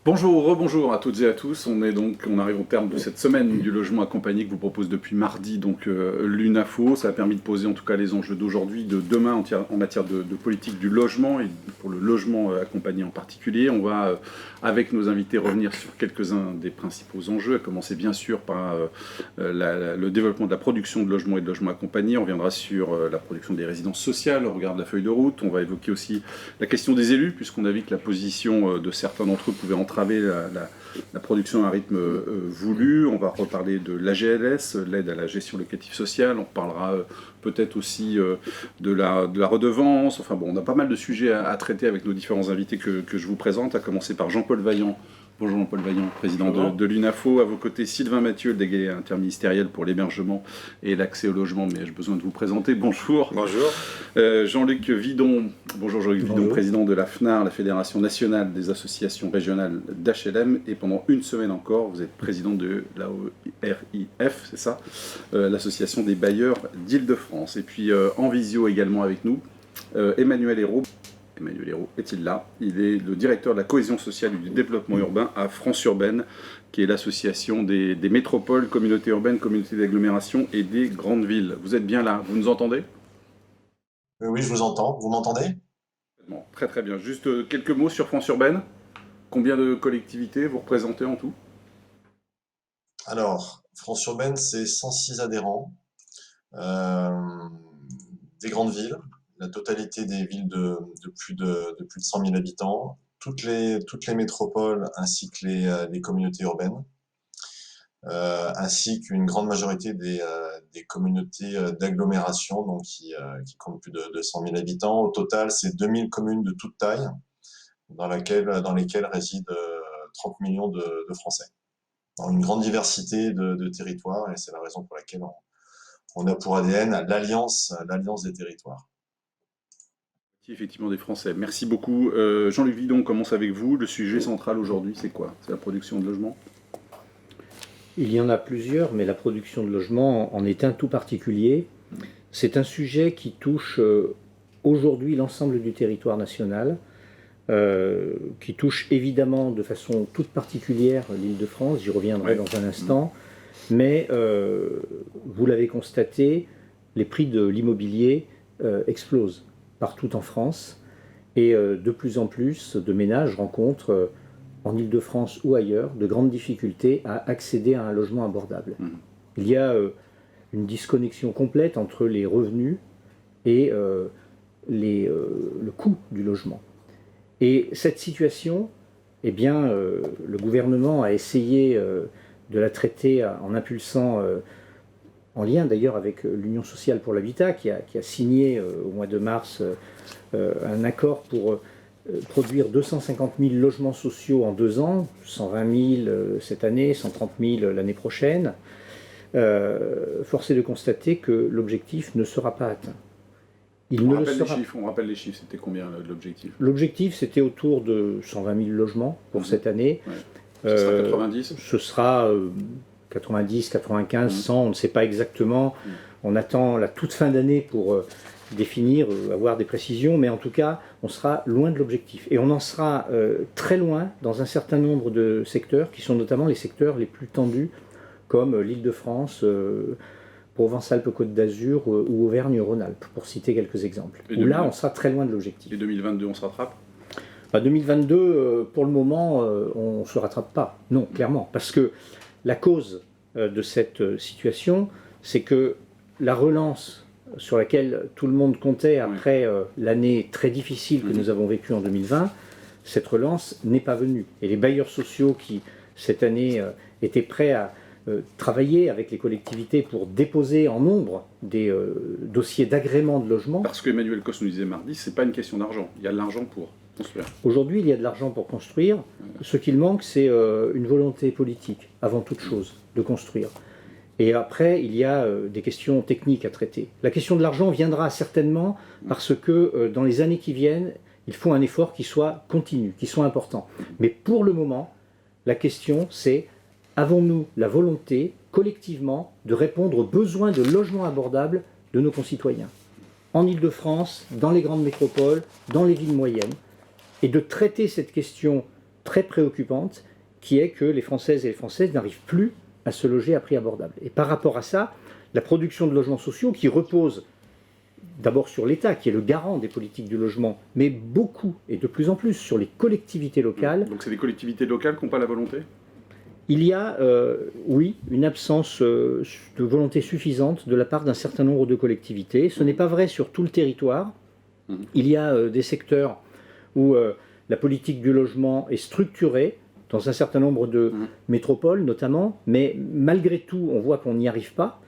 Bonjour, rebonjour à toutes et à tous. On arrive au terme de cette semaine du logement accompagné que vous propose depuis mardi l'UNAFO. Ça a permis de poser en tout cas les enjeux d'aujourd'hui, de demain en matière de politique du logement et pour le logement accompagné en particulier. On va avec nos invités revenir sur quelques-uns des principaux enjeux, à commencer bien sûr par le développement de la production de logements et de logements accompagnés. On reviendra sur la production des résidences sociales au regard de la feuille de route. On va évoquer aussi la question des élus, puisqu'on a vu que la position de certains d'entre eux pouvait entraver la production à un rythme voulu. On va reparler de l'AGLS, l'aide à la gestion locative sociale. On parlera peut-être aussi de la redevance. Enfin bon, on a pas mal de sujets à traiter avec nos différents invités que je vous présente, à commencer par Jean-Paul Vaillant. Bonjour Jean-Paul Vaillant, président de l'UNAFO. À vos côtés, Sylvain Mathieu, le délégué interministériel pour l'hébergement et l'accès au logement. Mais ai-je besoin de vous présenter? Bonjour. Bonjour. Jean-Luc Vidon. Bonjour Jean-Luc Vidon, président de la FNAR, la Fédération nationale des associations régionales d'HLM. Et pendant une semaine encore, vous êtes président de l'AORIF, c'est ça, l'association des bailleurs d'Île-de-France. Et puis en visio également avec nous, Emmanuel Hérault. Emmanuel Hérault est-il là? Il est le directeur de la cohésion sociale et du développement urbain à France Urbaine, qui est l'association des métropoles, communautés urbaines, communautés d'agglomération et des grandes villes. Vous êtes bien là? Vous nous entendez? Oui, je vous entends. Vous m'entendez? Bon, très très bien. Juste quelques mots sur France Urbaine. Combien de collectivités vous représentez en tout? Alors, France Urbaine, c'est 106 adhérents, euh, des grandes villes, la totalité des villes de plus de 100 000 habitants, toutes les métropoles ainsi que les communautés urbaines, ainsi qu'une grande majorité des communautés d'agglomération, donc qui comptent plus de 100 000 habitants. Au total, c'est 2000 communes de toute taille dans lesquelles résident 30 millions de Français, dans une grande diversité de territoires, et c'est la raison pour laquelle on a pour ADN l'alliance des territoires. Effectivement des Français. Merci beaucoup. Jean-Luc Vidon, on commence avec vous. Le sujet central aujourd'hui, c'est quoi? C'est la production de logements? Il y en a plusieurs, mais la production de logements en est un tout particulier. C'est un sujet qui touche aujourd'hui l'ensemble du territoire national, qui touche évidemment de façon toute particulière l'Île-de-France, j'y reviendrai dans un instant, mais vous l'avez constaté, les prix de l'immobilier explosent partout en France, et de plus en plus de ménages rencontrent en Île-de-France ou ailleurs de grandes difficultés à accéder à un logement abordable. Il y a une disconnexion complète entre les revenus et le coût du logement. Et cette situation, eh bien, le gouvernement a essayé de la traiter en impulsant, en lien d'ailleurs avec l'Union sociale pour l'habitat, qui a signé au mois de mars un accord pour produire 250 000 logements sociaux en 2 ans, 120 000 cette année, 130 000 l'année prochaine. Force est de constater que l'objectif ne sera pas atteint. On rappelle les chiffres, c'était combien l'objectif? L'objectif, c'était autour de 120 000 logements pour cette année. Ouais. Ce sera 90? Ce sera 90, 95, 100, on ne sait pas exactement. On attend la toute fin d'année pour définir, avoir des précisions, mais en tout cas, on sera loin de l'objectif. Et on en sera très loin dans un certain nombre de secteurs, qui sont notamment les secteurs les plus tendus, comme l'Île-de-France, Provence-Alpes-Côte d'Azur ou Auvergne-Rhône-Alpes, pour citer quelques exemples. Où là, on sera très loin de l'objectif. Et 2022, on se rattrape? 2022, pour le moment, on ne se rattrape pas. Non, clairement. Parce que la cause de cette situation, c'est que la relance sur laquelle tout le monde comptait après l'année très difficile que nous avons vécue en 2020, cette relance n'est pas venue. Et les bailleurs sociaux qui, cette année, étaient prêts à travailler avec les collectivités pour déposer en nombre des dossiers d'agrément de logement. Parce que Emmanuel Cos nous disait mardi, c'est pas une question d'argent, il y a de l'argent pour construire. Aujourd'hui, il y a de l'argent pour construire. Ce qu'il manque, c'est une volonté politique, avant toute chose, de construire. Et après, il y a des questions techniques à traiter. La question de l'argent viendra certainement parce que dans les années qui viennent, il faut un effort qui soit continu, qui soit important. Mais pour le moment, la question c'est: avons-nous la volonté, collectivement, de répondre aux besoins de logements abordables de nos concitoyens, en Île-de-France, dans les grandes métropoles, dans les villes moyennes, et de traiter cette question très préoccupante, qui est que les Françaises et les Français n'arrivent plus à se loger à prix abordable. Et par rapport à ça, la production de logements sociaux, qui repose d'abord sur l'État, qui est le garant des politiques du logement, mais beaucoup et de plus en plus sur les collectivités locales. Donc c'est des collectivités locales qui n'ont pas la volonté ? Il y a, oui, une absence de volonté suffisante de la part d'un certain nombre de collectivités. Ce n'est pas vrai sur tout le territoire. Il y a des secteurs où la politique du logement est structurée, dans un certain nombre de métropoles notamment, mais malgré tout, on voit qu'on n'y arrive pas.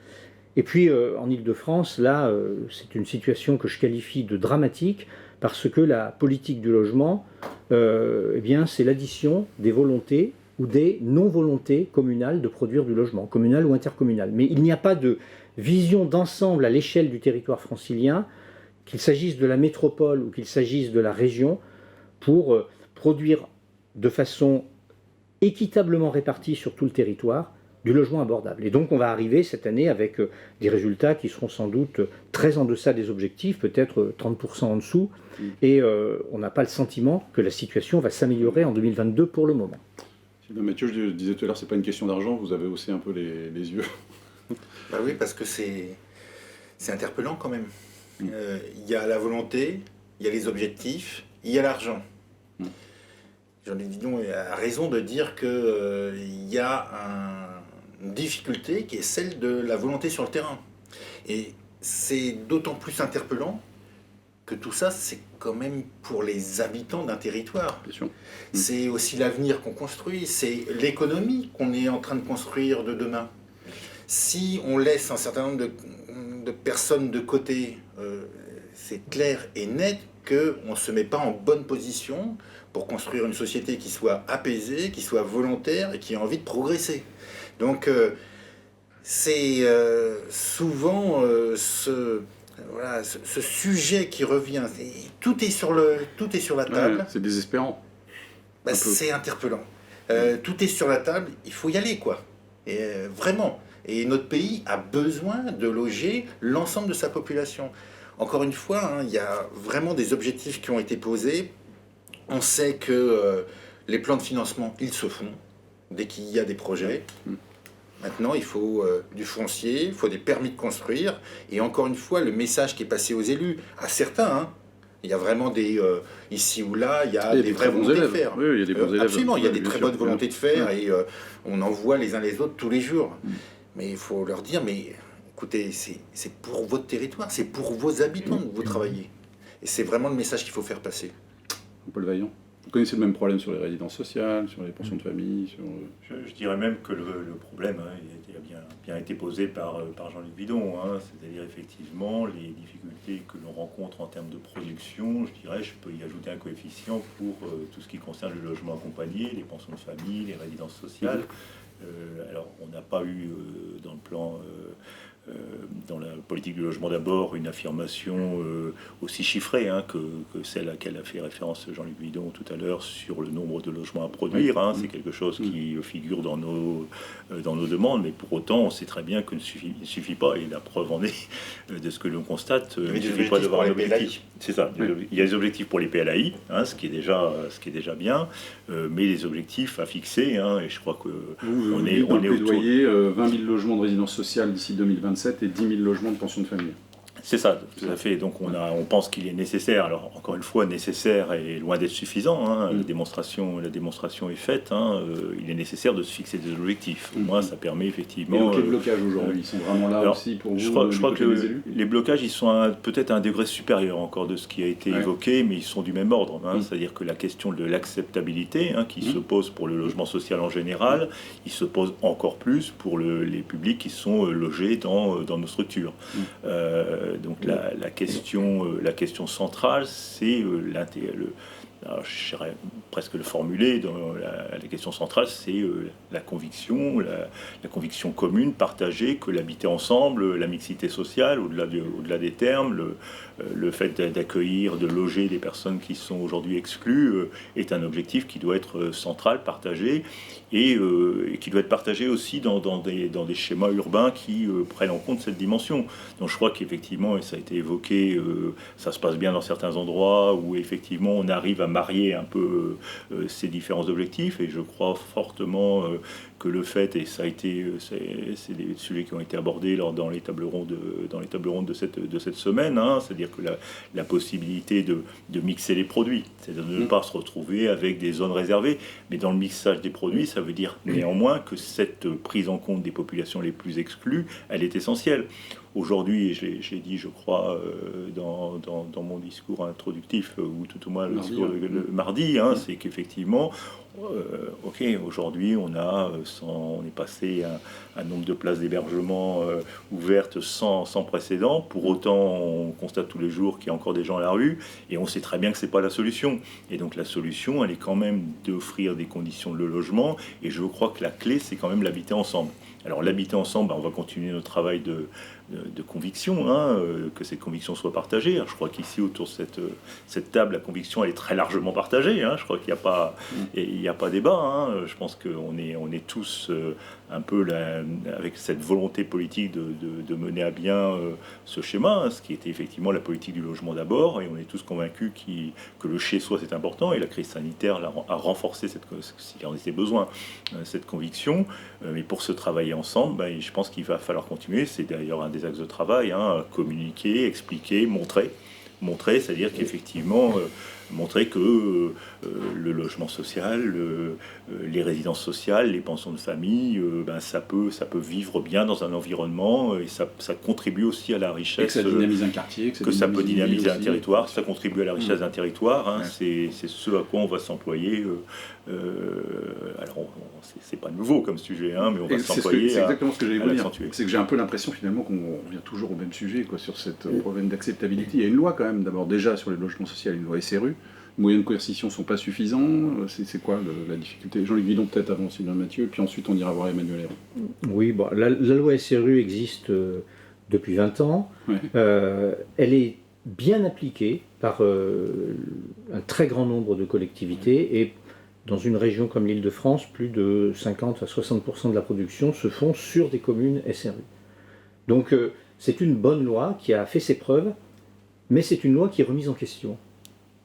Et puis, en Île-de-France, là, c'est une situation que je qualifie de dramatique, parce que la politique du logement, eh bien, c'est l'addition des volontés ou des non-volontés communales de produire du logement, communal ou intercommunal. Mais il n'y a pas de vision d'ensemble à l'échelle du territoire francilien, qu'il s'agisse de la métropole ou qu'il s'agisse de la région, pour produire de façon équitablement répartie sur tout le territoire du logement abordable. Et donc on va arriver cette année avec des résultats qui seront sans doute très en deçà des objectifs, peut-être 30% en dessous, et on n'a pas le sentiment que la situation va s'améliorer en 2022 pour le moment. Sylvain Mathieu, je disais tout à l'heure, c'est pas une question d'argent, vous avez haussé un peu les yeux. Bah oui, parce que c'est interpellant quand même. Il y a la volonté, il y a les objectifs, il y a l'argent. Jean-Luc Villon a raison de dire qu'il y a une difficulté qui est celle de la volonté sur le terrain. Et c'est d'autant plus interpellant que tout ça, c'est quand même pour les habitants d'un territoire. Bien sûr. C'est aussi l'avenir qu'on construit, c'est l'économie qu'on est en train de construire de demain. Si on laisse un certain nombre de personnes de côté, c'est clair et net qu'on ne se met pas en bonne position pour construire une société qui soit apaisée, qui soit volontaire et qui ait envie de progresser. Donc c'est souvent ce sujet qui revient. Tout est sur la table. Ouais, c'est désespérant. C'est interpellant. Tout est sur la table, il faut y aller, quoi. Et, vraiment. Et notre pays a besoin de loger l'ensemble de sa population. Encore une fois, il y a vraiment des objectifs qui ont été posés. On sait que les plans de financement, ils se font dès qu'il y a des projets. Maintenant, il faut du foncier, il faut des permis de construire. Et encore une fois, le message qui est passé aux élus, à certains, il y a vraiment des... ici ou là, il y a des vraies volontés de faire. Oui, il y a des bons élèves. Absolument, il y a des très bonnes volontés de faire et on en voit les uns les autres tous les jours. Mais il faut leur dire, mais écoutez, c'est pour votre territoire, c'est pour vos habitants que vous travaillez. Et c'est vraiment le message qu'il faut faire passer. Paul Vaillant, vous connaissez le même problème sur les résidences sociales, sur les pensions de famille Je dirais même que le problème il a bien été posé par Jean-Luc Bidon, c'est-à-dire effectivement les difficultés que l'on rencontre en termes de production. Je dirais, je peux y ajouter un coefficient pour tout ce qui concerne le logement accompagné, les pensions de famille, les résidences sociales. Alors, on n'a pas eu dans le plan, dans la politique du logement d'abord, une affirmation aussi chiffrée que celle à laquelle a fait référence Jean-Luc Bidon tout à l'heure sur le nombre de logements à produire. C'est quelque chose qui figure dans nos demandes, mais pour autant, on sait très bien qu'il ne suffit pas, et la preuve en est de ce que l'on constate, il ne suffit pas d'avoir un objectif. C'est ça, il y a des objectifs pour les PLAI, ce qui est déjà bien, mais les objectifs à fixer, et je crois que on est autour... 20 000 logements de résidence sociale d'ici 2027 et 10 000 logements de pension de famille. C'est ça, tout à fait. Donc on pense qu'il est nécessaire. Alors encore une fois, nécessaire est loin d'être suffisant. La démonstration est faite. Il est nécessaire de se fixer des objectifs. Au moins, ça permet effectivement. Et donc les blocages aujourd'hui, ils sont vraiment là aussi pour vous. Je crois que les blocages, ils sont peut-être à un degré supérieur encore de ce qui a été évoqué, mais ils sont du même ordre. C'est-à-dire que la question de l'acceptabilité, qui se pose pour le logement social en général, il se pose encore plus pour les publics qui sont logés dans nos structures. Donc la question centrale, c'est je dirais presque le formuler, la question centrale, c'est la conviction commune, partagée, que l'habiter ensemble, la mixité sociale, au-delà des termes, le fait d'accueillir, de loger des personnes qui sont aujourd'hui exclues, est un objectif qui doit être central, partagé, et qui doit être partagé aussi dans des schémas urbains qui prennent en compte cette dimension. Donc je crois qu'effectivement, et ça a été évoqué, ça se passe bien dans certains endroits où effectivement on arrive à marier un peu ces différents objectifs, et je crois fortement que le fait, et ça a été, c'est des sujets qui ont été abordés dans les tables rondes de cette semaine, hein, c'est-à-dire que la possibilité de mixer les produits, c'est-à-dire de ne pas se retrouver avec des zones réservées, mais dans le mixage des produits, ça veut dire néanmoins que cette prise en compte des populations les plus exclues, elle est essentielle. Aujourd'hui, et j'ai dit, je crois, dans mon discours introductif, ou tout au moins le discours le mardi, hein, c'est qu'effectivement, ok, aujourd'hui, on est passé à un nombre de places d'hébergement ouvertes sans précédent. Pour autant, on constate tous les jours qu'il y a encore des gens à la rue, et on sait très bien que c'est pas la solution. Et donc la solution, elle est quand même d'offrir des conditions de logement, et je crois que la clé, c'est quand même l'habiter ensemble. Alors l'habiter ensemble, on va continuer notre travail de conviction, hein, que cette conviction soit partagée. Alors, je crois qu'ici, autour de cette table, la conviction, elle est très largement partagée. Hein. Je crois qu'il n'y a pas débat. Hein. Je pense qu'on est tous un peu avec cette volonté politique de mener à bien ce schéma, hein, ce qui était effectivement la politique du logement d'abord, et on est tous convaincus que le chez-soi, c'est important, et la crise sanitaire a renforcé, s'il en était besoin, cette conviction. Mais pour se travailler ensemble, je pense qu'il va falloir continuer. C'est d'ailleurs un des axes de travail, hein, communiquer, expliquer, montrer, c'est-à-dire qu'effectivement, montrer que le logement social, les résidences sociales, les pensions de famille, ça peut vivre bien dans un environnement, et ça contribue aussi à la richesse. Et que ça dynamise un quartier. Que ça peut dynamiser un territoire, ça contribue à la richesse d'un territoire. Hein, c'est ce à quoi on va s'employer. Alors, c'est pas nouveau comme sujet, hein, mais on va s'employer. C'est exactement ce que j'allais vous dire. C'est que j'ai un peu l'impression finalement qu'on revient toujours au même sujet, quoi, sur cette problème d'acceptabilité. Il y a une loi quand même, d'abord déjà sur les logements sociaux, une loi SRU. Les moyens de coercition ne sont pas suffisants. C'est quoi la difficulté? Jean-Luc Guidon peut-être avant Sylvain Mathieu, puis ensuite on ira voir Emmanuel Hérault. Oui, bon, la loi SRU existe depuis 20 ans. Ouais. Elle est bien appliquée par un très grand nombre de collectivités, et dans une région comme l'Île-de-France, plus de 50 à 60% de la production se font sur des communes SRU. Donc c'est une bonne loi qui a fait ses preuves, mais c'est une loi qui est remise en question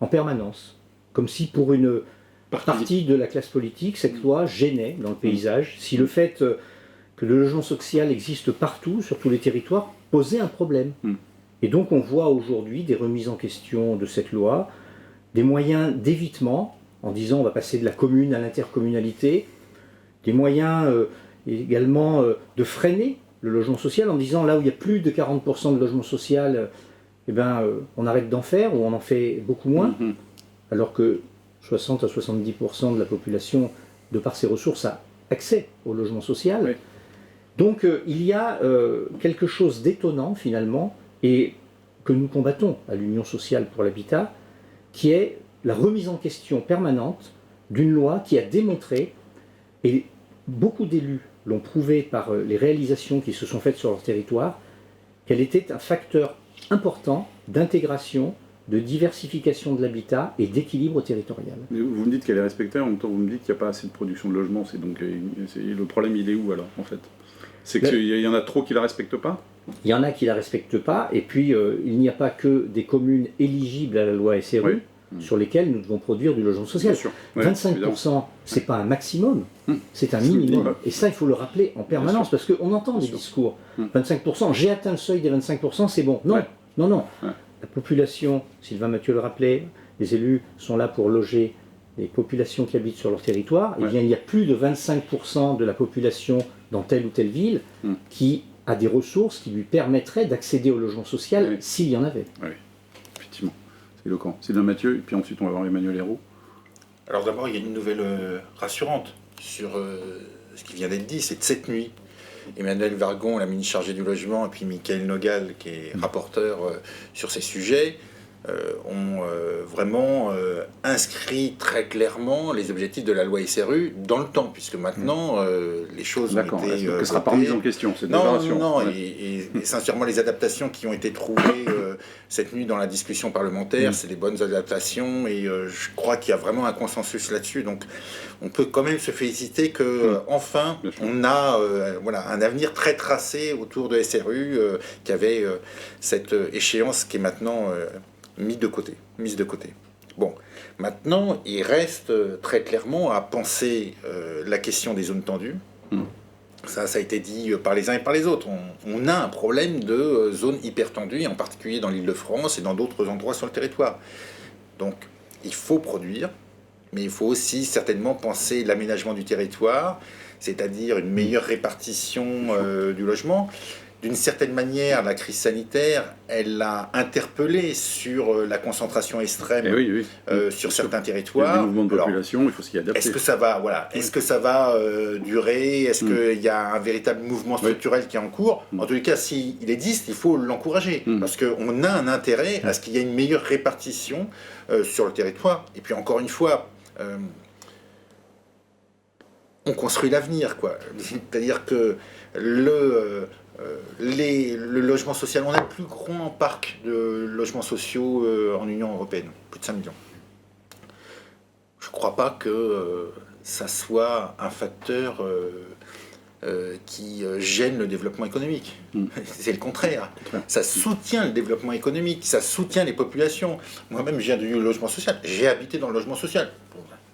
en permanence, comme si pour une partie de la classe politique, cette loi gênait dans le paysage, si le fait que le logement social existe partout, sur tous les territoires, posait un problème. Et donc on voit aujourd'hui des remises en question de cette loi, des moyens d'évitement, en disant on va passer de la commune à l'intercommunalité, des moyens également de freiner le logement social, en disant là où il y a plus de 40% de logement social, on arrête d'en faire, ou on en fait beaucoup moins, alors que 60 à 70% de la population, de par ses ressources, a accès au logement social. Oui. Donc il y a quelque chose d'étonnant finalement, et que nous combattons à l'Union sociale pour l'habitat, qui est la remise en question permanente d'une loi qui a démontré, et beaucoup d'élus l'ont prouvé par les réalisations qui se sont faites sur leur territoire, qu'elle était un facteur important d'intégration, de diversification de l'habitat et d'équilibre territorial. Vous me dites qu'elle est respectée, en même temps vous me dites qu'il n'y a pas assez de production de logements, donc le problème il est où alors en fait? C'est qu'il y en a trop qui ne la respectent pas? Il y en a qui ne la respectent pas, et puis il n'y a pas que des communes éligibles à la loi SRU, sur lesquelles nous devons produire du logement social. 25%, c'est pas un maximum, c'est un minimum. Et ça, il faut le rappeler en permanence, parce qu'on entend des discours. 25%, j'ai atteint le seuil des 25%, c'est bon. Non, non. La population, Sylvain Mathieu le rappelait, les élus sont là pour loger les populations qui habitent sur leur territoire. Eh bien, il y a plus de 25% de la population dans telle ou telle ville qui a des ressources qui lui permettraient d'accéder au logement social s'il y en avait. Oui, effectivement. C'est éloquent. Sylvain Mathieu, et puis ensuite on va voir Emmanuel Hérault. Alors d'abord, il y a une nouvelle rassurante sur ce qui vient d'être dit, c'est de cette nuit. Emmanuel Vargon, la ministre chargée du logement, et puis Mickaël Nogal, qui est rapporteur sur ces sujets, ont vraiment inscrit très clairement les objectifs de la loi SRU dans le temps, puisque maintenant les choses ont été... Est-ce que ce sera pas remis en question, cette déclaration? Non, et sincèrement, les adaptations qui ont été trouvées cette nuit dans la discussion parlementaire, c'est des bonnes adaptations, et je crois qu'il y a vraiment un consensus là-dessus. Donc on peut quand même se féliciter que enfin on a un avenir très tracé autour de SRU, qui avait cette échéance qui est maintenant mise de côté. Bon, maintenant, il reste très clairement à penser la question des zones tendues. Mm. Ça a été dit par les uns et par les autres. On a un problème de zones hyper tendues, en particulier dans l'Île-de-France et dans d'autres endroits sur le territoire. Donc, il faut produire, mais il faut aussi certainement penser l'aménagement du territoire, c'est-à-dire une meilleure répartition du logement. D'une certaine manière, la crise sanitaire, elle a interpellé sur la concentration extrême sur certains territoires. Les mouvements de population, il faut s'y adapter. Est-ce que ça va, est-ce que ça va durer? Est-ce qu'il y a un véritable mouvement structurel qui est en cours? En tous les cas, s'il existe, il faut l'encourager. Parce qu'on a un intérêt à ce qu'il y ait une meilleure répartition sur le territoire. Et puis encore une fois, on construit l'avenir, quoi. C'est-à-dire que le logement social, on a le plus grand parc de logements sociaux en Union européenne, plus de 5 millions. Je ne crois pas que ça soit un facteur qui gêne le développement économique. C'est le contraire. Ça soutient le développement économique, ça soutient les populations. Moi-même, je viens du logement social. J'ai habité dans le logement social.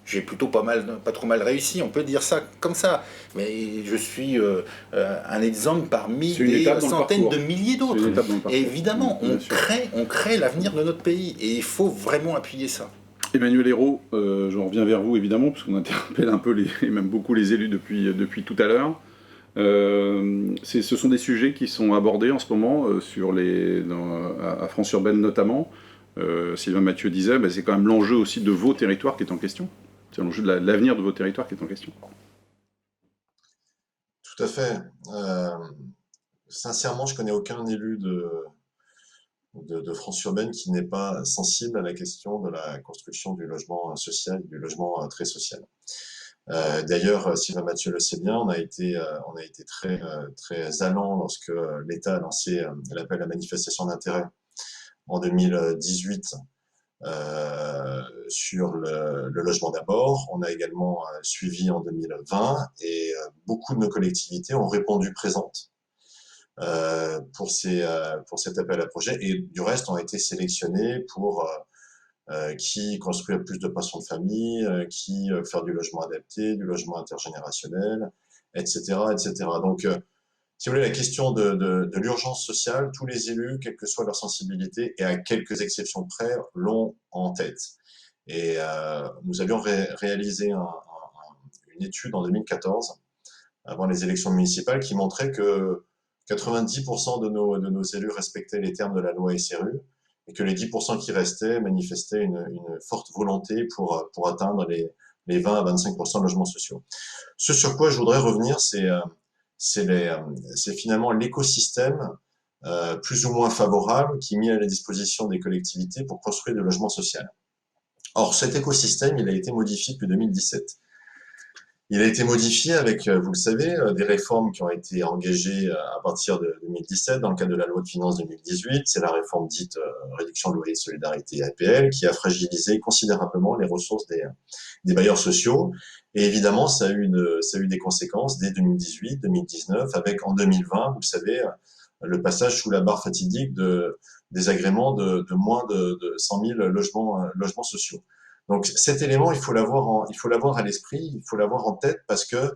J'ai plutôt pas trop mal réussi, on peut dire ça comme ça. Mais je suis un exemple parmi des centaines de milliers d'autres. Et évidemment, on crée l'avenir de notre pays. Et il faut vraiment appuyer ça. Emmanuel Hérault, j'en reviens vers vous évidemment, parce qu'on interpelle un peu, et même beaucoup les élus depuis tout à l'heure. Ce sont des sujets qui sont abordés en ce moment à France-Urbaine notamment. Sylvain Mathieu disait, c'est quand même l'enjeu aussi de vos territoires qui est en question. C'est l'enjeu de l'avenir de vos territoires qui est en question. Tout à fait. Sincèrement, je ne connais aucun élu de France urbaine qui n'est pas sensible à la question de la construction du logement social, du logement très social. D'ailleurs, Sylvain Mathieu le sait bien, on a été très, très allant lorsque l'État a lancé l'appel à manifestation d'intérêt en 2018 sur le logement d'abord. On a également suivi en 2020 et beaucoup de nos collectivités ont répondu présentes pour cet appel à projet, et du reste ont été sélectionnés pour qui construire plus de pensions de famille, qui faire du logement adapté, du logement intergénérationnel, etc. etc. Donc, si vous voulez, la question de l'urgence sociale, tous les élus, quelle que soit leur sensibilité, et à quelques exceptions près, l'ont en tête. Et nous avions réalisé une étude en 2014, avant les élections municipales, qui montrait que 90% de nos élus respectaient les termes de la loi SRU, et que les 10% qui restaient manifestaient une forte volonté pour atteindre les 20 à 25% de logements sociaux. Ce sur quoi je voudrais revenir, c'est finalement l'écosystème plus ou moins favorable qui est mis à la disposition des collectivités pour construire du logement social. Or, cet écosystème, il a été modifié depuis 2017. Il a été modifié avec, vous le savez, des réformes qui ont été engagées à partir de 2017 dans le cadre de la loi de finances 2018. C'est la réforme dite réduction de loyer de solidarité APL qui a fragilisé considérablement les ressources des bailleurs sociaux. Et évidemment, ça a eu des conséquences dès 2018, 2019, avec en 2020, vous le savez, le passage sous la barre fatidique des agréments de moins de 100 000 logements sociaux. Donc cet élément, il faut l'avoir à l'esprit, il faut l'avoir en tête, parce que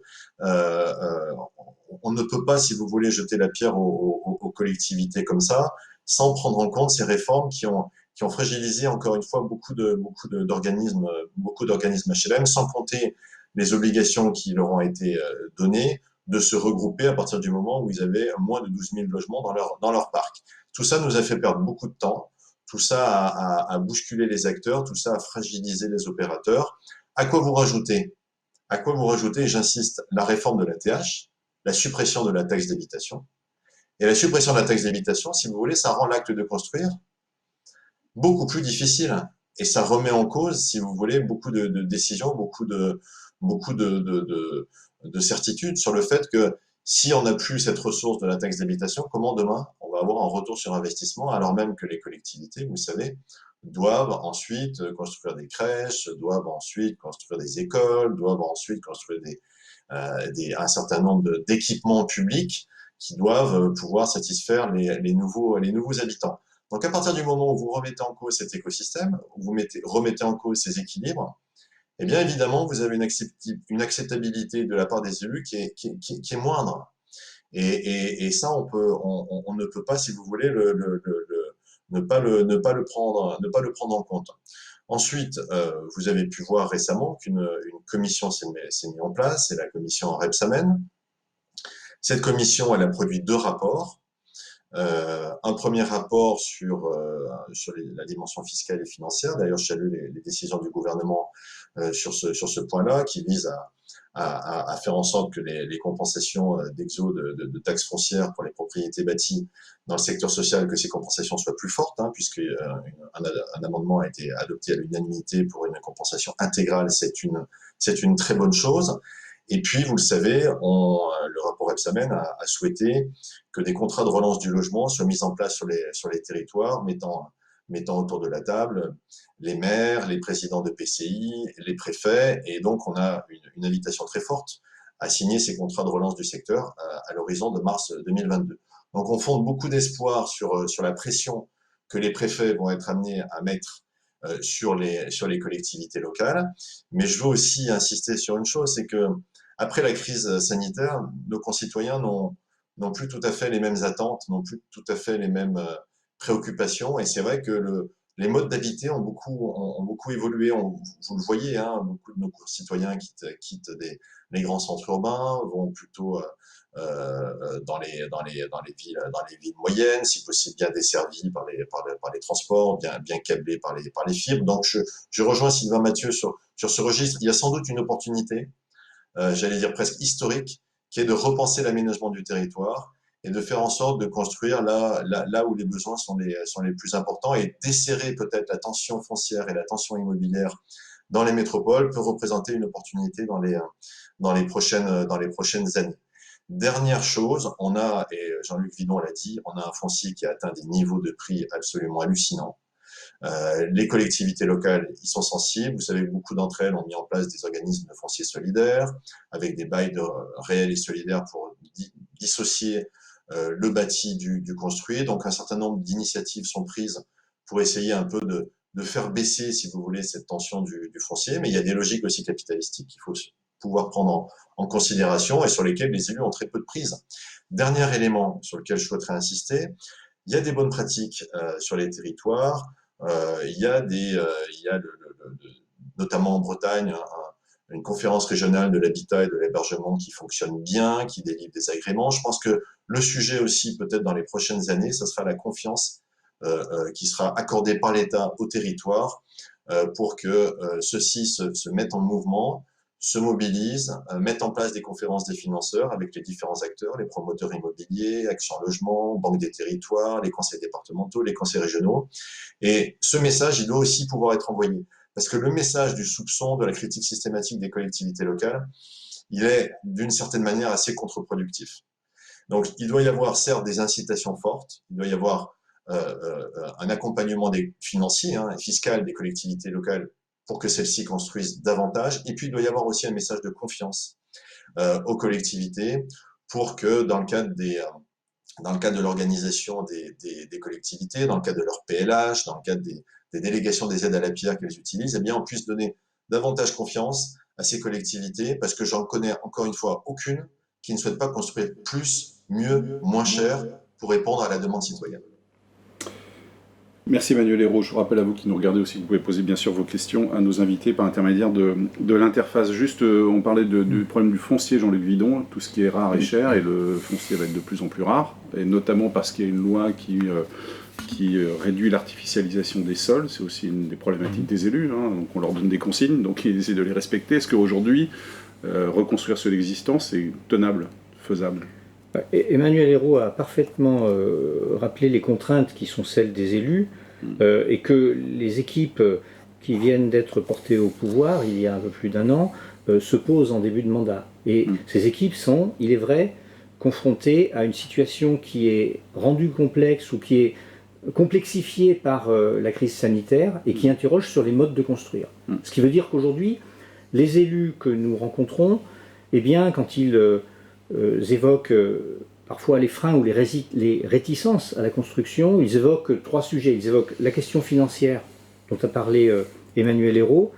on ne peut pas, si vous voulez, jeter la pierre aux collectivités comme ça, sans prendre en compte ces réformes qui ont fragilisé encore une fois beaucoup d'organismes HLM, sans compter les obligations qui leur ont été données de se regrouper à partir du moment où ils avaient moins de 12 000 logements dans leur parc. Tout ça nous a fait perdre beaucoup de temps. Tout ça a bousculé les acteurs, tout ça a fragilisé les opérateurs. À quoi vous rajoutez, et j'insiste, la réforme de la TH, la suppression de la taxe d'habitation. Et la suppression de la taxe d'habitation, si vous voulez, ça rend l'acte de construire beaucoup plus difficile. Et ça remet en cause, si vous voulez, beaucoup de décisions, beaucoup de certitudes sur le fait que si on n'a plus cette ressource de la taxe d'habitation, comment demain on va avoir un retour sur investissement, alors même que les collectivités, vous savez, doivent ensuite construire des crèches, doivent ensuite construire des écoles, doivent ensuite construire un certain nombre d'équipements publics qui doivent pouvoir satisfaire les nouveaux habitants. Donc à partir du moment où vous remettez en cause cet écosystème, où vous remettez en cause ces équilibres, eh bien évidemment, vous avez une acceptabilité de la part des élus qui est moindre. Et ça, on ne peut pas, si vous voulez, ne pas le prendre en compte. Ensuite, vous avez pu voir récemment qu'une commission s'est mise en place, c'est la commission Rebsamen. Cette commission, elle a produit 2 rapports. Un premier rapport sur la dimension fiscale et financière. D'ailleurs, je salue les décisions du gouvernement sur ce point-là, qui vise à faire en sorte que les compensations d'exo de taxes foncières pour les propriétés bâties dans le secteur social, que ces compensations soient plus fortes, hein, puisque un amendement a été adopté à l'unanimité pour une compensation intégrale. C'est une très bonne chose. Et puis, vous le savez, le rapport Rebsamen a souhaité que des contrats de relance du logement soient mis en place sur les territoires, mettant autour de la table les maires, les présidents de PCI, les préfets. Et donc, on a une invitation très forte à signer ces contrats de relance du secteur à l'horizon de mars 2022. Donc, on fonde beaucoup d'espoir sur la pression que les préfets vont être amenés à mettre sur les collectivités locales. Mais je veux aussi insister sur une chose, c'est que après la crise sanitaire, nos concitoyens n'ont plus tout à fait les mêmes attentes, n'ont plus tout à fait les mêmes préoccupations. Et c'est vrai que les modes d'habiter ont beaucoup évolué. Vous le voyez, hein, beaucoup de nos concitoyens quittent les grands centres urbains, vont plutôt dans les villes moyennes, si possible bien desservies par les transports, bien câblées par les fibres. Donc je rejoins Sylvain Mathieu sur ce registre. Il y a sans doute une opportunité, j'allais dire presque historique, qui est de repenser l'aménagement du territoire et de faire en sorte de construire là où les besoins sont les plus importants, et desserrer peut-être la tension foncière et la tension immobilière dans les métropoles peut représenter une opportunité dans les prochaines années. Dernière chose, et Jean-Luc Vidon l'a dit, on a un foncier qui a atteint des niveaux de prix absolument hallucinants. Les collectivités locales y sont sensibles. Vous savez, beaucoup d'entre elles ont mis en place des organismes de foncier solidaires avec des bails réels et solidaires pour dissocier le bâti du construit. Donc, un certain nombre d'initiatives sont prises pour essayer un peu de faire baisser, si vous voulez, cette tension du foncier. Mais il y a des logiques aussi capitalistiques qu'il faut pouvoir prendre en considération et sur lesquelles les élus ont très peu de prise. Dernier élément sur lequel je souhaiterais insister, il y a des bonnes pratiques sur les territoires. Il y a notamment en Bretagne, une conférence régionale de l'habitat et de l'hébergement qui fonctionne bien, qui délivre des agréments. Je pense que le sujet aussi, peut-être dans les prochaines années, ce sera la confiance qui sera accordée par l'État au territoire pour que ceux-ci se mettent en mouvement, se mobilisent, mettent en place des conférences des financeurs avec les différents acteurs, les promoteurs immobiliers, Action Logement, Banque des Territoires, les conseils départementaux, les conseils régionaux. Et ce message, il doit aussi pouvoir être envoyé. Parce que le message du soupçon, de la critique systématique des collectivités locales, il est d'une certaine manière assez contre-productif. Donc, il doit y avoir certes des incitations fortes, il doit y avoir un accompagnement financier, fiscal des collectivités locales pour que celles-ci construisent davantage. Et puis, il doit y avoir aussi un message de confiance aux collectivités pour que, dans le cadre de l'organisation des collectivités, dans le cadre de leur PLH, dans le cadre des délégations des aides à la pierre qu'elles utilisent, eh bien, on puisse donner davantage confiance à ces collectivités, parce que j'en connais encore une fois aucune qui ne souhaite pas construire plus, mieux, moins cher pour répondre à la demande citoyenne. Merci Emmanuel Hérault. Je vous rappelle à vous qui nous regardez aussi que vous pouvez poser bien sûr vos questions à nos invités par intermédiaire de l'interface. Juste, on parlait du problème du foncier, Jean-Luc Vidon, tout ce qui est rare et cher, et le foncier va être de plus en plus rare, et notamment parce qu'il y a une loi qui réduit l'artificialisation des sols. C'est aussi une des problématiques des élus, donc on leur donne des consignes, donc ils essaient de les respecter. Est-ce qu'aujourd'hui, reconstruire sur l'existant, c'est tenable, faisable ? Emmanuel Hérault a parfaitement rappelé les contraintes qui sont celles des élus, et que les équipes qui viennent d'être portées au pouvoir il y a un peu plus d'un an se posent en début de mandat. Et ces équipes sont, il est vrai, confrontées à une situation qui est rendue complexe ou qui est complexifiée par la crise sanitaire et qui interroge sur les modes de construire. Ce qui veut dire qu'aujourd'hui, les élus que nous rencontrons, eh bien, quand ils évoquent parfois les freins ou les réticences à la construction, ils évoquent 3 sujets. Ils évoquent la question financière, dont a parlé Emmanuel Hérault,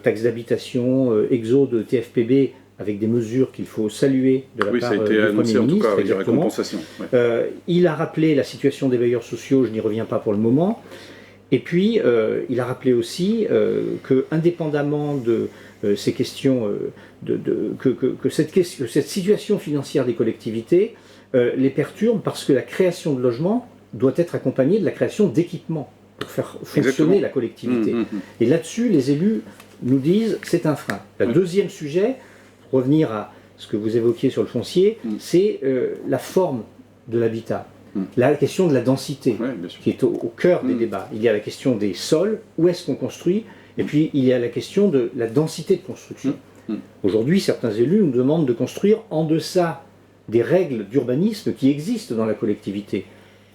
taxe d'habitation, exode TFPB, avec des mesures qu'il faut saluer de la part du Premier ministre. Avec des récompensations. Ouais. Il a rappelé la situation des bailleurs sociaux, je n'y reviens pas pour le moment. Et puis, il a rappelé aussi que, indépendamment de ces questions, que cette situation financière des collectivités les perturbe parce que la création de logements doit être accompagnée de la création d'équipements pour faire fonctionner la collectivité. Et là-dessus, les élus nous disent c'est un frein. Le deuxième sujet, pour revenir à ce que vous évoquiez sur le foncier, c'est la forme de l'habitat. La question de la densité, qui est au cœur des débats. Il y a la question des sols, où est-ce qu'on construit, et puis il y a la question de la densité de construction. Aujourd'hui, certains élus nous demandent de construire en deçà des règles d'urbanisme qui existent dans la collectivité.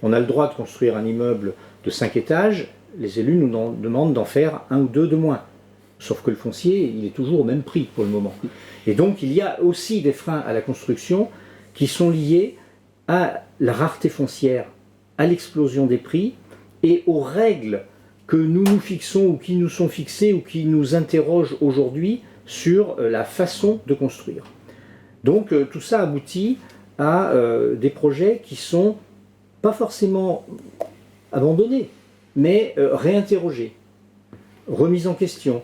On a le droit de construire un immeuble de 5 étages, les élus nous demandent d'en faire 1 ou 2 de moins. Sauf que le foncier, il est toujours au même prix pour le moment. Et donc il y a aussi des freins à la construction qui sont liés à la rareté foncière, à l'explosion des prix et aux règles que nous nous fixons ou qui nous sont fixées ou qui nous interrogent aujourd'hui sur la façon de construire. Donc tout ça aboutit à des projets qui sont pas forcément abandonnés, mais réinterrogés, remis en question,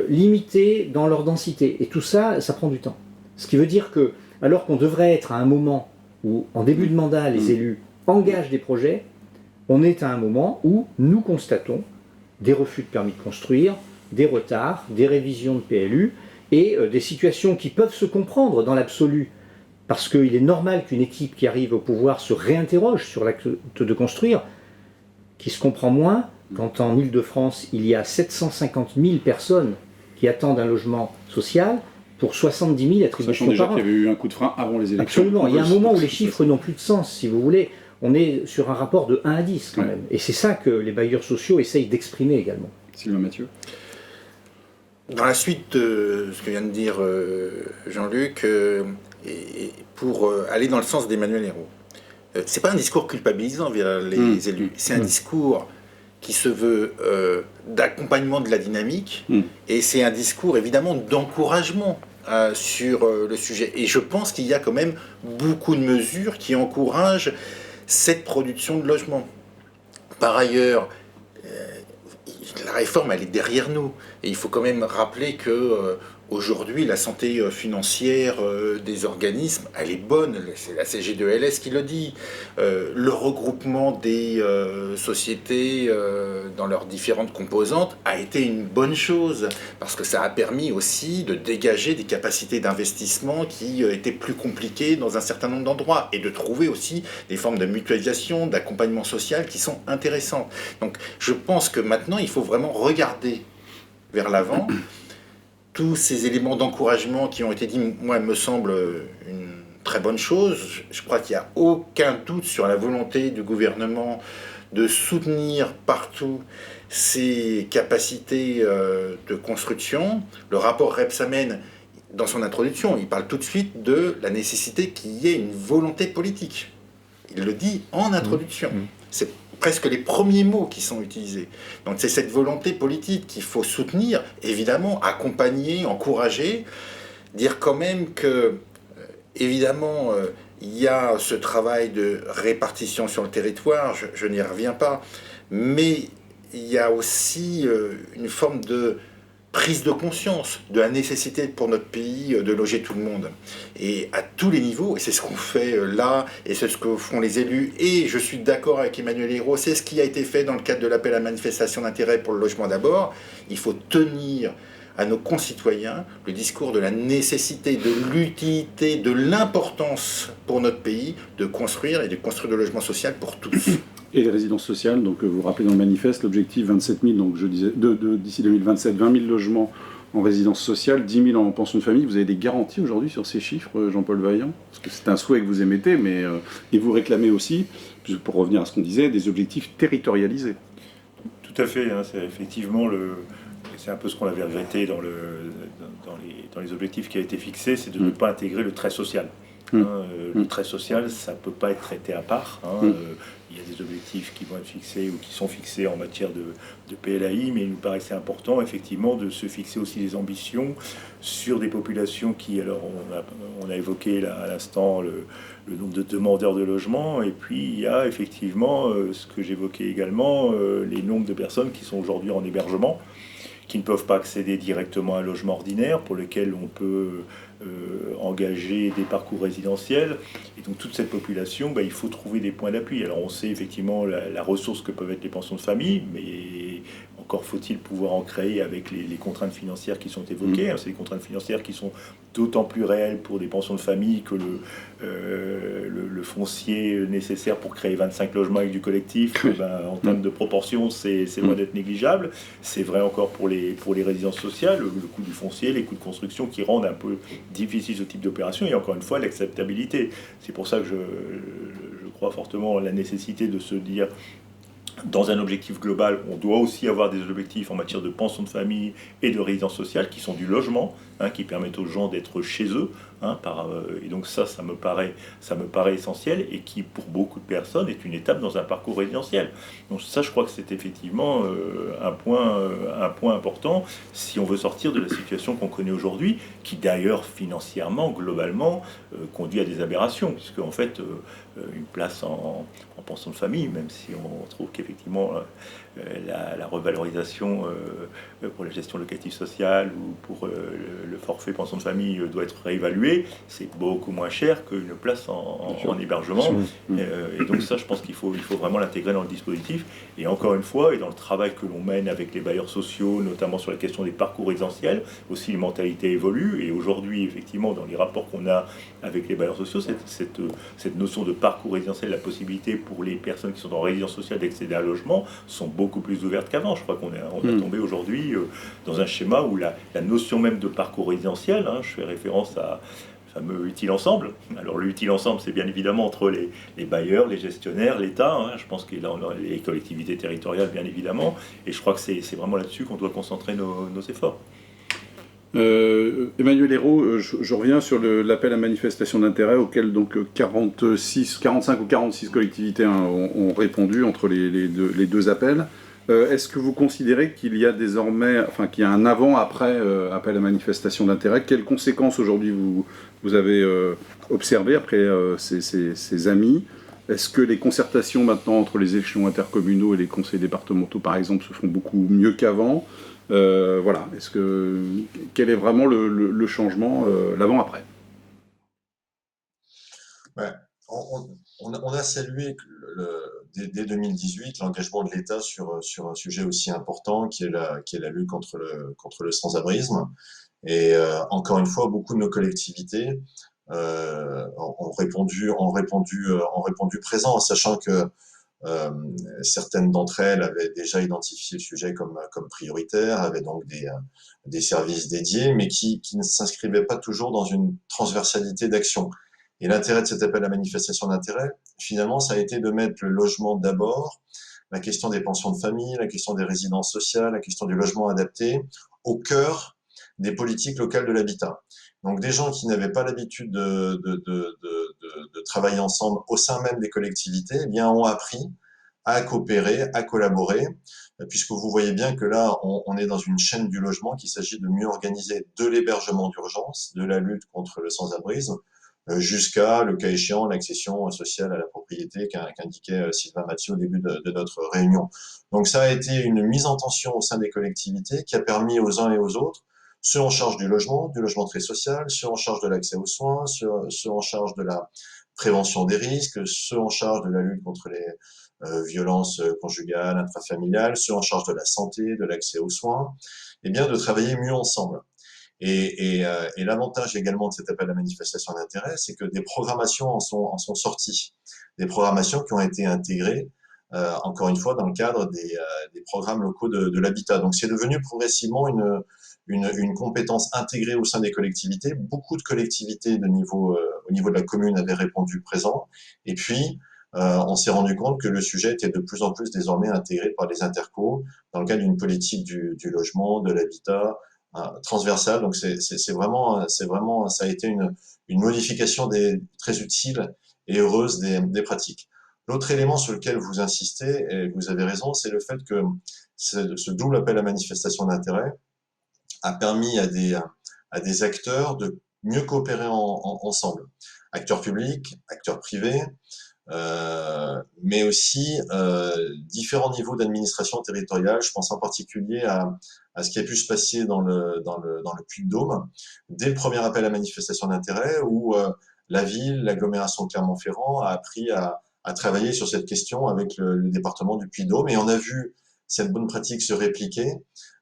limités dans leur densité. Et tout ça, ça prend du temps. Ce qui veut dire que, alors qu'on devrait être à un moment où, en début de mandat, les élus engagent des projets, on est à un moment où nous constatons des refus de permis de construire, des retards, des révisions de PLU et des situations qui peuvent se comprendre dans l'absolu, parce qu'il est normal qu'une équipe qui arrive au pouvoir se réinterroge sur l'acte de construire, qui se comprend moins quand en Île-de-France, il y a 750 000 personnes qui attendent un logement social pour 70 000 attributions déjà par an. qu'il y avait eu un coup de frein avant les élections. Absolument, il y a un moment où les chiffres n'ont plus de sens, si vous voulez. On est sur un rapport de 1 à 10 quand même. Et c'est ça que les bailleurs sociaux essayent d'exprimer également. Sylvain Mathieu. Dans la suite de ce que vient de dire Jean-Luc, et pour aller dans le sens d'Emmanuel Hérault, c'est pas un discours culpabilisant vers les élus, c'est un discours qui se veut d'accompagnement de la dynamique, et c'est un discours évidemment d'encouragement sur le sujet. Et je pense qu'il y a quand même beaucoup de mesures qui encouragent cette production de logements. Par ailleurs, la réforme, elle est derrière nous. Et il faut quand même rappeler que aujourd'hui, la santé financière des organismes, elle est bonne. C'est la CG2LS qui le dit. Le regroupement des sociétés dans leurs différentes composantes a été une bonne chose, parce que ça a permis aussi de dégager des capacités d'investissement qui étaient plus compliquées dans un certain nombre d'endroits, et de trouver aussi des formes de mutualisation, d'accompagnement social qui sont intéressantes. Donc je pense que maintenant, il faut vraiment regarder vers l'avant. Tous ces éléments d'encouragement qui ont été dits, moi, me semblent une très bonne chose. Je crois qu'il n'y a aucun doute sur la volonté du gouvernement de soutenir partout ces capacités de construction. Le rapport Rebsamen, dans son introduction, il parle tout de suite de la nécessité qu'il y ait une volonté politique. Il le dit en introduction. C'est presque les premiers mots qui sont utilisés. Donc c'est cette volonté politique qu'il faut soutenir, évidemment, accompagner, encourager, dire quand même que, évidemment, il y a ce travail de répartition sur le territoire, je n'y reviens pas, mais il y a aussi une forme de prise de conscience de la nécessité pour notre pays de loger tout le monde. Et à tous les niveaux, et c'est ce qu'on fait là, et c'est ce que font les élus, et je suis d'accord avec Emmanuel Hérault, c'est ce qui a été fait dans le cadre de l'appel à manifestation d'intérêt pour le logement d'abord. Il faut tenir à nos concitoyens le discours de la nécessité, de l'utilité, de l'importance pour notre pays de construire et de construire de logement social pour tous. Et les résidences sociales, donc vous vous rappelez dans le manifeste, l'objectif 27 000, donc je disais, d'ici 2027, 20 000 logements en résidence sociale, 10 000 en pension de famille. Vous avez des garanties aujourd'hui sur ces chiffres, Jean-Paul Vaillant? Parce que c'est un souhait que vous émettez, mais et vous réclamez aussi, pour revenir à ce qu'on disait, des objectifs territorialisés. Tout à fait, hein, c'est effectivement c'est un peu ce qu'on avait regretté dans les objectifs qui a été fixés, c'est de ne pas intégrer le trait social. Le trait social, ça ne peut pas être traité à part. Il y a des objectifs qui vont être fixés ou qui sont fixés en matière de PLAI, mais il nous paraissait important effectivement de se fixer aussi des ambitions sur des populations qui, alors on a évoqué là, à l'instant le nombre de demandeurs de logement, et puis il y a effectivement ce que j'évoquais également, les nombres de personnes qui sont aujourd'hui en hébergement, qui ne peuvent pas accéder directement à un logement ordinaire, pour lequel on peut engager des parcours résidentiels. Et donc toute cette population, il faut trouver des points d'appui. Alors on sait effectivement la ressource que peuvent être les pensions de famille, mais encore faut-il pouvoir en créer avec les contraintes financières qui sont évoquées. C'est des contraintes financières qui sont d'autant plus réelles pour des pensions de famille que le foncier nécessaire pour créer 25 logements avec du collectif, en termes de proportion, c'est loin d'être négligeable. C'est vrai encore pour les résidences sociales, le coût du foncier, les coûts de construction qui rendent un peu difficile ce type d'opération, et encore une fois l'acceptabilité. C'est pour ça que je crois fortement à la nécessité de se dire, dans un objectif global, on doit aussi avoir des objectifs en matière de pension de famille et de résidence sociale qui sont du logement, qui permettent aux gens d'être chez eux, et donc ça me paraît essentiel, et qui pour beaucoup de personnes est une étape dans un parcours résidentiel. Donc ça, je crois que c'est effectivement un point important si on veut sortir de la situation qu'on connaît aujourd'hui, qui d'ailleurs financièrement, globalement, conduit à des aberrations, puisque en fait une place en pension de famille, même si on trouve qu'effectivement la revalorisation pour la gestion locative sociale ou pour le forfait pension de famille doit être réévalué, c'est beaucoup moins cher qu'une place en hébergement. Et donc ça, je pense qu'il faut vraiment l'intégrer dans le dispositif. Et encore une fois, et dans le travail que l'on mène avec les bailleurs sociaux, notamment sur la question des parcours résidentiels, aussi les mentalités évoluent. Et aujourd'hui, effectivement, dans les rapports qu'on a avec les bailleurs sociaux, cette notion de parcours résidentiel, la possibilité pour les personnes qui sont en résidence sociale d'accéder à un logement, sont beaucoup plus ouvertes qu'avant. Je crois qu'on est tombé aujourd'hui dans un schéma où la notion même de parcours résidentiel, je fais référence à le fameux utile ensemble. Alors l'utile ensemble, c'est bien évidemment entre les bailleurs, les gestionnaires, l'État, je pense que là on a les collectivités territoriales bien évidemment, et je crois que c'est vraiment là-dessus qu'on doit concentrer nos efforts. Emmanuel Hérault, je reviens sur l'appel à manifestation d'intérêt auquel donc 45 ou 46 collectivités ont répondu entre les deux appels. Est-ce que vous considérez qu'il y a désormais, qu'il y a un avant-après appel à manifestation d'intérêt? Quelles conséquences aujourd'hui vous avez observées après ces amis? Est-ce que les concertations maintenant entre les échelons intercommunaux et les conseils départementaux, par exemple, se font beaucoup mieux qu'avant? Voilà. Quel est vraiment le changement, l'avant-après? Ouais. On a salué dès 2018 l'engagement de l'État sur un sujet aussi important qui est la lutte contre le sans-abrisme. Et encore une fois, beaucoup de nos collectivités ont répondu présent, sachant que certaines d'entre elles avaient déjà identifié le sujet comme prioritaire, avaient donc des services dédiés, mais qui ne s'inscrivaient pas toujours dans une transversalité d'action. Et l'intérêt de cet appel à manifestation d'intérêt, finalement, ça a été de mettre le logement d'abord, la question des pensions de famille, la question des résidences sociales, la question du logement adapté, au cœur des politiques locales de l'habitat. Donc des gens qui n'avaient pas l'habitude de travailler ensemble au sein même des collectivités, eh bien, ont appris à coopérer, à collaborer, puisque vous voyez bien que là, on est dans une chaîne du logement, qu'il s'agit de mieux organiser de l'hébergement d'urgence, de la lutte contre le sans-abrisme, jusqu'à, le cas échéant, l'accession sociale à la propriété qu'indiquait Sylvain Mathieu au début de notre réunion. Donc ça a été une mise en tension au sein des collectivités qui a permis aux uns et aux autres, ceux en charge du logement très social, ceux en charge de l'accès aux soins, ceux en charge de la prévention des risques, ceux en charge de la lutte contre les violences conjugales, intrafamiliales, ceux en charge de la santé, de l'accès aux soins, et bien de travailler mieux ensemble. Et l'avantage également de cet appel à manifestation d'intérêt, c'est que des programmations en sont sorties, des programmations qui ont été intégrées, encore une fois, dans le cadre des programmes locaux de l'habitat. Donc c'est devenu progressivement une compétence intégrée au sein des collectivités. Beaucoup de collectivités au niveau de la commune avaient répondu présent. Et puis, on s'est rendu compte que le sujet était de plus en plus désormais intégré par les intercos dans le cadre d'une politique du logement, de l'habitat, transversale. Donc c'est vraiment, ça a été une modification très utile et heureuse des pratiques. L'autre élément sur lequel vous insistez, et vous avez raison, c'est le fait que ce double appel à manifestation d'intérêt a permis à des acteurs de mieux coopérer ensemble. Acteurs publics, acteurs privés, mais aussi différents niveaux d'administration territoriale. Je pense en particulier à ce qui a pu se passer dans le Puy-de-Dôme, dès le premier appel à manifestation d'intérêt, où la ville, l'agglomération de Clermont-Ferrand a appris à travailler sur cette question avec le département du Puy-de-Dôme, et on a vu cette bonne pratique se répliquer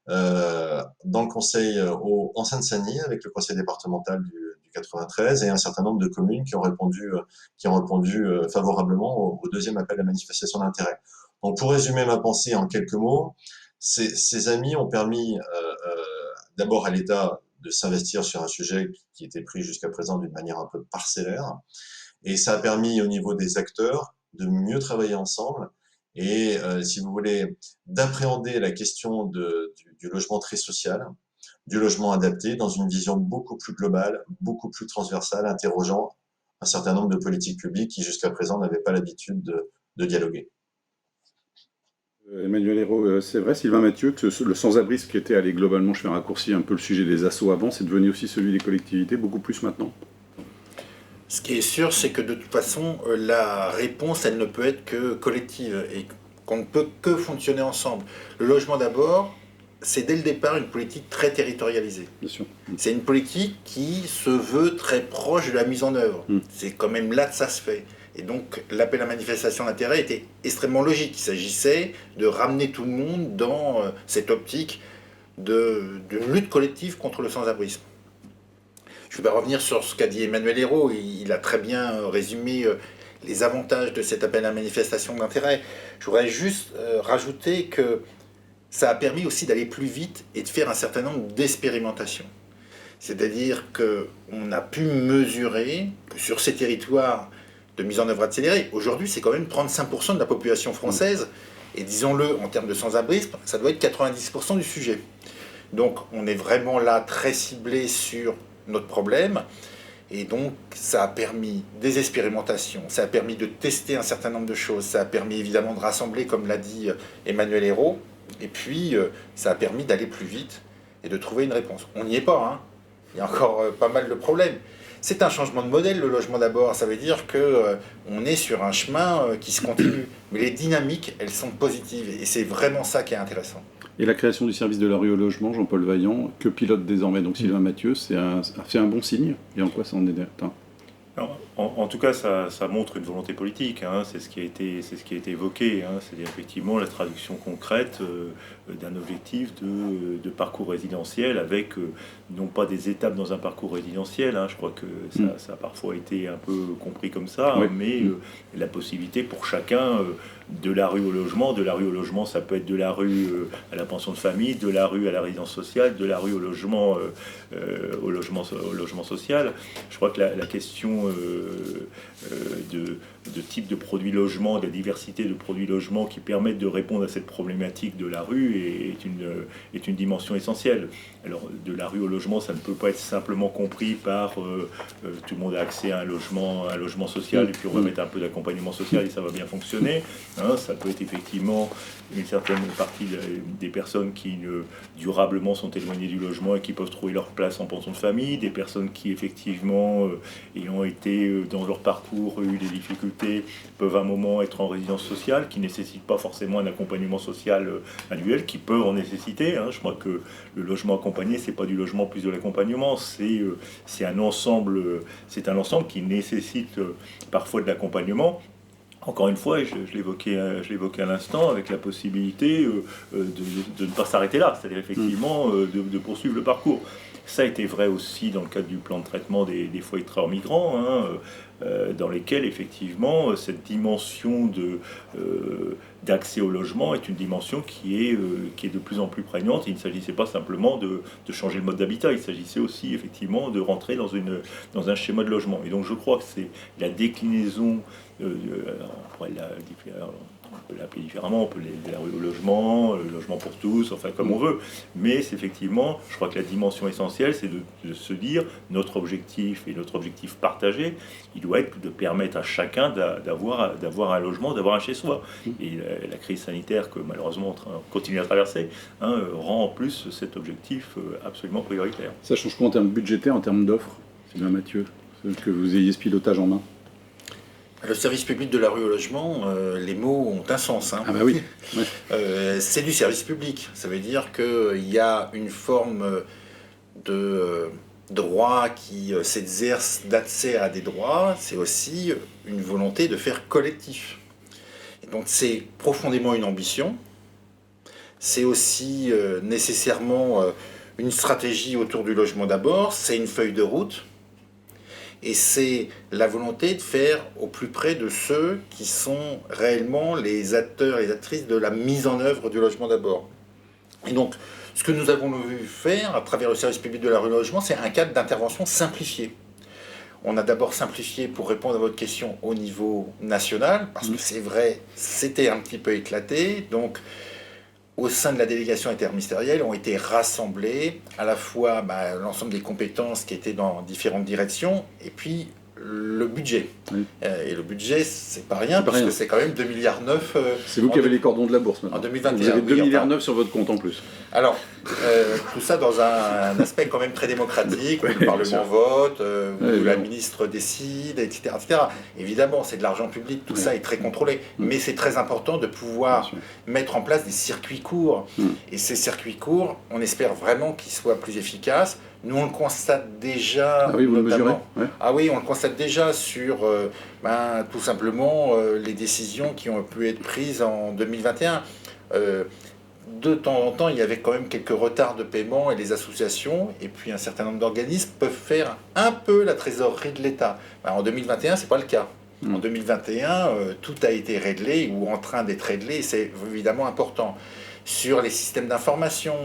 dans le conseil en Seine-Saint-Denis, avec le conseil départemental du 93, et un certain nombre de communes qui ont répondu favorablement au deuxième appel à manifestation d'intérêt. Donc, pour résumer ma pensée en quelques mots, ces amis ont permis d'abord à l'État de s'investir sur un sujet qui était pris jusqu'à présent d'une manière un peu parcellaire, et ça a permis au niveau des acteurs de mieux travailler ensemble et, si vous voulez, d'appréhender la question du logement très social, du logement adapté dans une vision beaucoup plus globale, beaucoup plus transversale, interrogeant un certain nombre de politiques publiques qui jusqu'à présent n'avaient pas l'habitude de dialoguer. Emmanuel Hérault, c'est vrai, Sylvain Mathieu, que le sans-abrisme qui était allé globalement, je fais un raccourci un peu le sujet des assos avant, c'est devenu aussi celui des collectivités, beaucoup plus maintenant. Ce qui est sûr, c'est que de toute façon, la réponse, elle ne peut être que collective et qu'on ne peut que fonctionner ensemble. Le logement d'abord, c'est dès le départ une politique très territorialisée. Bien sûr. C'est une politique qui se veut très proche de la mise en œuvre. C'est quand même là que ça se fait. Et donc l'appel à manifestation d'intérêt était extrêmement logique. Il s'agissait de ramener tout le monde dans cette optique de lutte collective contre le sans-abrisme. Je vais revenir sur ce qu'a dit Emmanuel Hérault. Il a très bien résumé les avantages de cet appel à manifestation d'intérêt. Je voudrais juste rajouter que ça a permis aussi d'aller plus vite et de faire un certain nombre d'expérimentations. C'est-à-dire qu'on a pu mesurer que sur ces territoires de mise en œuvre accélérée, aujourd'hui c'est quand même 35% de la population française, et disons-le en termes de sans-abrisme, ça doit être 90% du sujet. Donc on est vraiment là très ciblé sur notre problème, et donc ça a permis des expérimentations, ça a permis de tester un certain nombre de choses, ça a permis évidemment de rassembler, comme l'a dit Emmanuel Hérault, et puis ça a permis d'aller plus vite et de trouver une réponse. On n'y est pas, hein. Il y a encore pas mal de problèmes. C'est un changement de modèle, le logement d'abord. Ça veut dire qu'on est sur un chemin qui se continue. Mais les dynamiques, elles sont positives. Et c'est vraiment ça qui est intéressant. Et la création du service de la rue au logement, Jean-Paul Vaillant, que pilote désormais donc Sylvain Mathieu, c'est un bon signe. Et en quoi ça en est un? Alors, en tout cas, ça montre une volonté politique, hein, c'est ce qui a été évoqué, hein, c'est-à-dire effectivement la traduction concrète d'un objectif de parcours résidentiel avec non pas des étapes dans un parcours résidentiel, hein, je crois que ça a parfois été un peu compris comme ça, Oui. mais la possibilité pour chacun de la rue au logement. De la rue au logement, ça peut être de la rue à la pension de famille, de la rue à la résidence sociale, de la rue au logement social. Je crois que la question de type de produits logement, de la diversité de produits logements qui permettent de répondre à cette problématique de la rue est une dimension essentielle. Alors, de la rue au logement, ça ne peut pas être simplement compris par tout le monde a accès à un logement social et puis on va mettre un peu d'accompagnement social et ça va bien fonctionner. Hein, ça peut être effectivement une certaine partie des personnes qui durablement sont éloignées du logement et qui peuvent trouver leur place en pension de famille, des personnes qui effectivement ayant été dans leur parcours eu des difficultés peuvent à un moment être en résidence sociale, qui ne nécessitent pas forcément un accompagnement social annuel, qui peuvent en nécessiter. Hein. Je crois que le logement accompagné, c'est pas du logement plus de l'accompagnement, c'est un ensemble qui nécessite parfois de l'accompagnement. Encore une fois, je l'évoquais à l'instant, avec la possibilité de ne pas s'arrêter là, c'est-à-dire effectivement de poursuivre le parcours. Ça a été vrai aussi dans le cadre du plan de traitement des foyers de travailleurs migrants, hein, dans lesquels effectivement cette dimension d'accès au logement est une dimension qui est de plus en plus prégnante. Il ne s'agissait pas simplement de changer le mode d'habitat, il s'agissait aussi effectivement de rentrer dans un schéma de logement. Et donc je crois que c'est la déclinaison, on pourrait peut l'appeler différemment, on peut la rue au logement, le logement pour tous, enfin comme on veut. Mais c'est effectivement, je crois que la dimension essentielle, c'est de se dire, notre objectif et notre objectif partagé, il doit être de permettre à chacun d'avoir un logement, d'avoir un chez-soi. Et la crise sanitaire que malheureusement on continue à traverser rend en plus cet objectif absolument prioritaire. Ça change quoi en termes budgétaires, en termes d'offres? C'est bien Mathieu, que vous ayez ce pilotage en main. Le service public de la rue au logement, les mots ont un sens. Ah bah oui. Ouais. C'est du service public. Ça veut dire qu'il y a une forme de droit qui s'exerce d'accès à des droits. C'est aussi une volonté de faire collectif. Et donc c'est profondément une ambition. C'est aussi nécessairement une stratégie autour du logement d'abord. C'est une feuille de route. Et c'est la volonté de faire au plus près de ceux qui sont réellement les acteurs et les actrices de la mise en œuvre du logement d'abord. Et donc, ce que nous avons vu faire à travers le service public de la rue logement, c'est un cadre d'intervention simplifié. On a d'abord simplifié pour répondre à votre question au niveau national, parce que c'est vrai, c'était un petit peu éclaté. Donc, au sein de la délégation interministérielle, ont été rassemblées à la fois l'ensemble des compétences qui étaient dans différentes directions, et puis le budget. Oui. Et le budget, c'est pas rien, parce que c'est quand même 2,9 milliards. C'est vous qui avez les cordons de la bourse maintenant. En 2021. Vous avez 2,9 milliards sur votre compte en plus. Alors, tout ça dans un aspect quand même très démocratique, où le Parlement vote, où la ministre décide, etc. Évidemment, c'est de l'argent public, tout ça est très contrôlé, mais c'est très important de pouvoir mettre en place des circuits courts. Et ces circuits courts, on espère vraiment qu'ils soient plus efficaces. Nous, on le constate déjà. Ah oui, vous notamment, le mesurez. Ah oui, on le constate déjà sur tout simplement les décisions qui ont pu être prises en 2021. De temps en temps, il y avait quand même quelques retards de paiement et les associations, et puis un certain nombre d'organismes peuvent faire un peu la trésorerie de l'État. En 2021, ce n'est pas le cas. En 2021, tout a été réglé ou en train d'être réglé, et c'est évidemment important. Sur les systèmes d'information,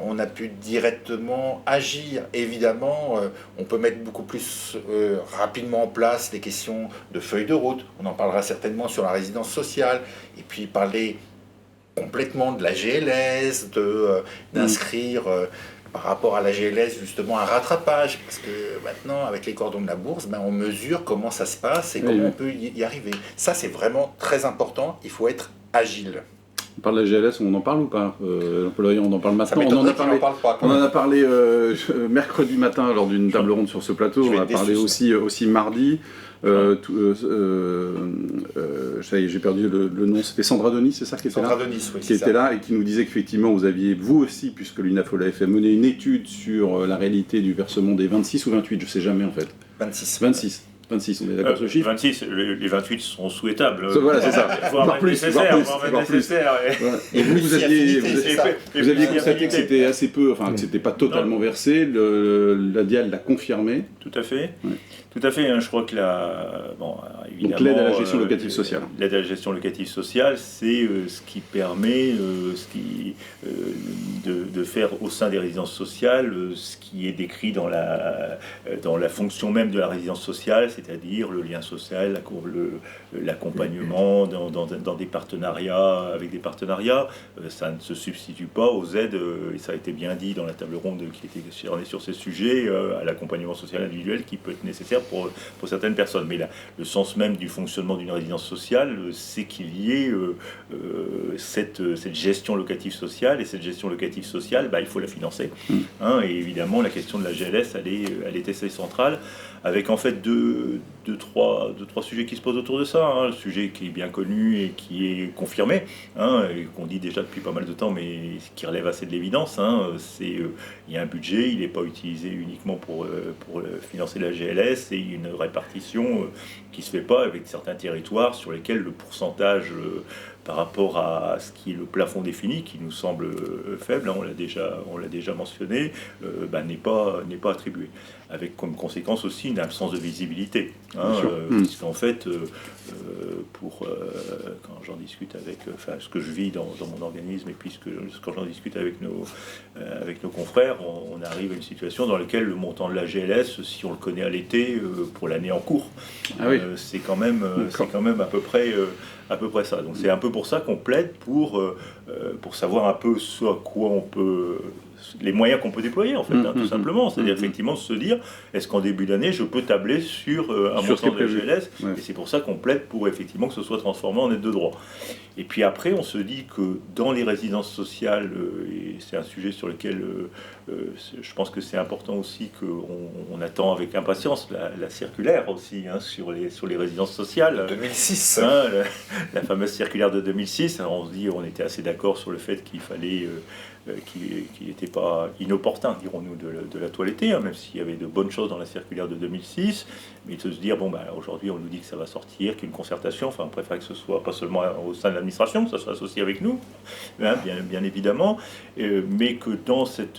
on a pu directement agir. Évidemment, on peut mettre beaucoup plus rapidement en place les questions de feuilles de route. On en parlera certainement sur la résidence sociale. Et puis parler complètement de la GLS, d'inscrire par rapport à la GLS justement un rattrapage. Parce que maintenant, avec les cordons de la bourse, on mesure comment ça se passe et comment on peut y arriver. Ça, c'est vraiment très important. Il faut être agile. On parle de la GLS, on en parle ou pas on en parle maintenant. On en a parlé mercredi matin lors d'une table ronde sur ce plateau. On a parlé aussi mardi. Ça y est, j'ai perdu le nom. C'était Sandra Denis, c'est ça qui était là? Sandra Denis, oui. Qui était là et qui nous disait qu'effectivement, vous aviez, vous aussi, puisque l'UNAFO l'avait fait, mené une étude sur la réalité du versement des 26 ou 28, je ne sais jamais en fait. 26, on est d'accord sur le chiffre? 26, les 28 sont souhaitables. Voilà, c'est ça. Voire plus. Et vous aviez constaté que c'était assez peu, enfin que c'était pas totalement versé, la DIAL l'a confirmé. Tout à fait. Ouais. Tout à fait, je crois que évidemment, donc l'aide à la gestion locative sociale. L'aide à la gestion locative sociale, c'est ce qui permet de faire au sein des résidences sociales ce qui est décrit dans la fonction même de la résidence sociale, c'est-à-dire le lien social, l'accompagnement dans des partenariats, avec des partenariats. Ça ne se substitue pas aux aides, et ça a été bien dit dans la table ronde qui était charnée sur ces sujets, à l'accompagnement social individuel qui peut être nécessaire pour certaines personnes. Mais le sens même du fonctionnement d'une résidence sociale, c'est qu'il y ait cette gestion locative sociale, et cette gestion locative sociale, il faut la financer. Et évidemment, la question de la GLS, elle est assez centrale, avec en fait deux, trois sujets qui se posent autour de ça. Le sujet qui est bien connu et qui est confirmé, et qu'on dit déjà depuis pas mal de temps, mais qui relève assez de l'évidence, c'est il y a un budget, il n'est pas utilisé uniquement pour financer la GLS, et une répartition qui ne se fait pas avec certains territoires sur lesquels le pourcentage par rapport à ce qui est le plafond défini, qui nous semble faible, on l'a déjà mentionné, n'est pas attribué. Avec comme conséquence aussi une absence de visibilité. Puisqu'en fait, quand j'en discute avec, ce que je vis dans mon organisme, et puis quand j'en discute avec nos confrères, on arrive à une situation dans laquelle le montant de la GLS, si on le connaît à l'été, pour l'année en cours, c'est quand même à peu près ça. Donc c'est un peu pour ça qu'on plaide pour savoir un peu ce à quoi on peut... les moyens qu'on peut déployer, en fait, tout simplement. C'est-à-dire, effectivement, se dire, est-ce qu'en début d'année, je peux tabler sur un montant de la GLS? Et c'est pour ça qu'on plaide pour, effectivement, que ce soit transformé en aide de droit. Et puis après, on se dit que dans les résidences sociales, et c'est un sujet sur lequel je pense que c'est important aussi qu'on attend avec impatience la circulaire aussi, sur les résidences sociales. 2006. La fameuse circulaire de 2006. Alors on se dit, on était assez d'accord sur le fait qu'il fallait... qui n'était pas inopportun, dirons-nous, de la toiletter, même s'il y avait de bonnes choses dans la circulaire de 2006, mais de se dire, aujourd'hui on nous dit que ça va sortir, qu'il y a une concertation, on préfère que ce soit pas seulement au sein de l'administration, que ça soit associé avec nous, bien évidemment, mais que dans cette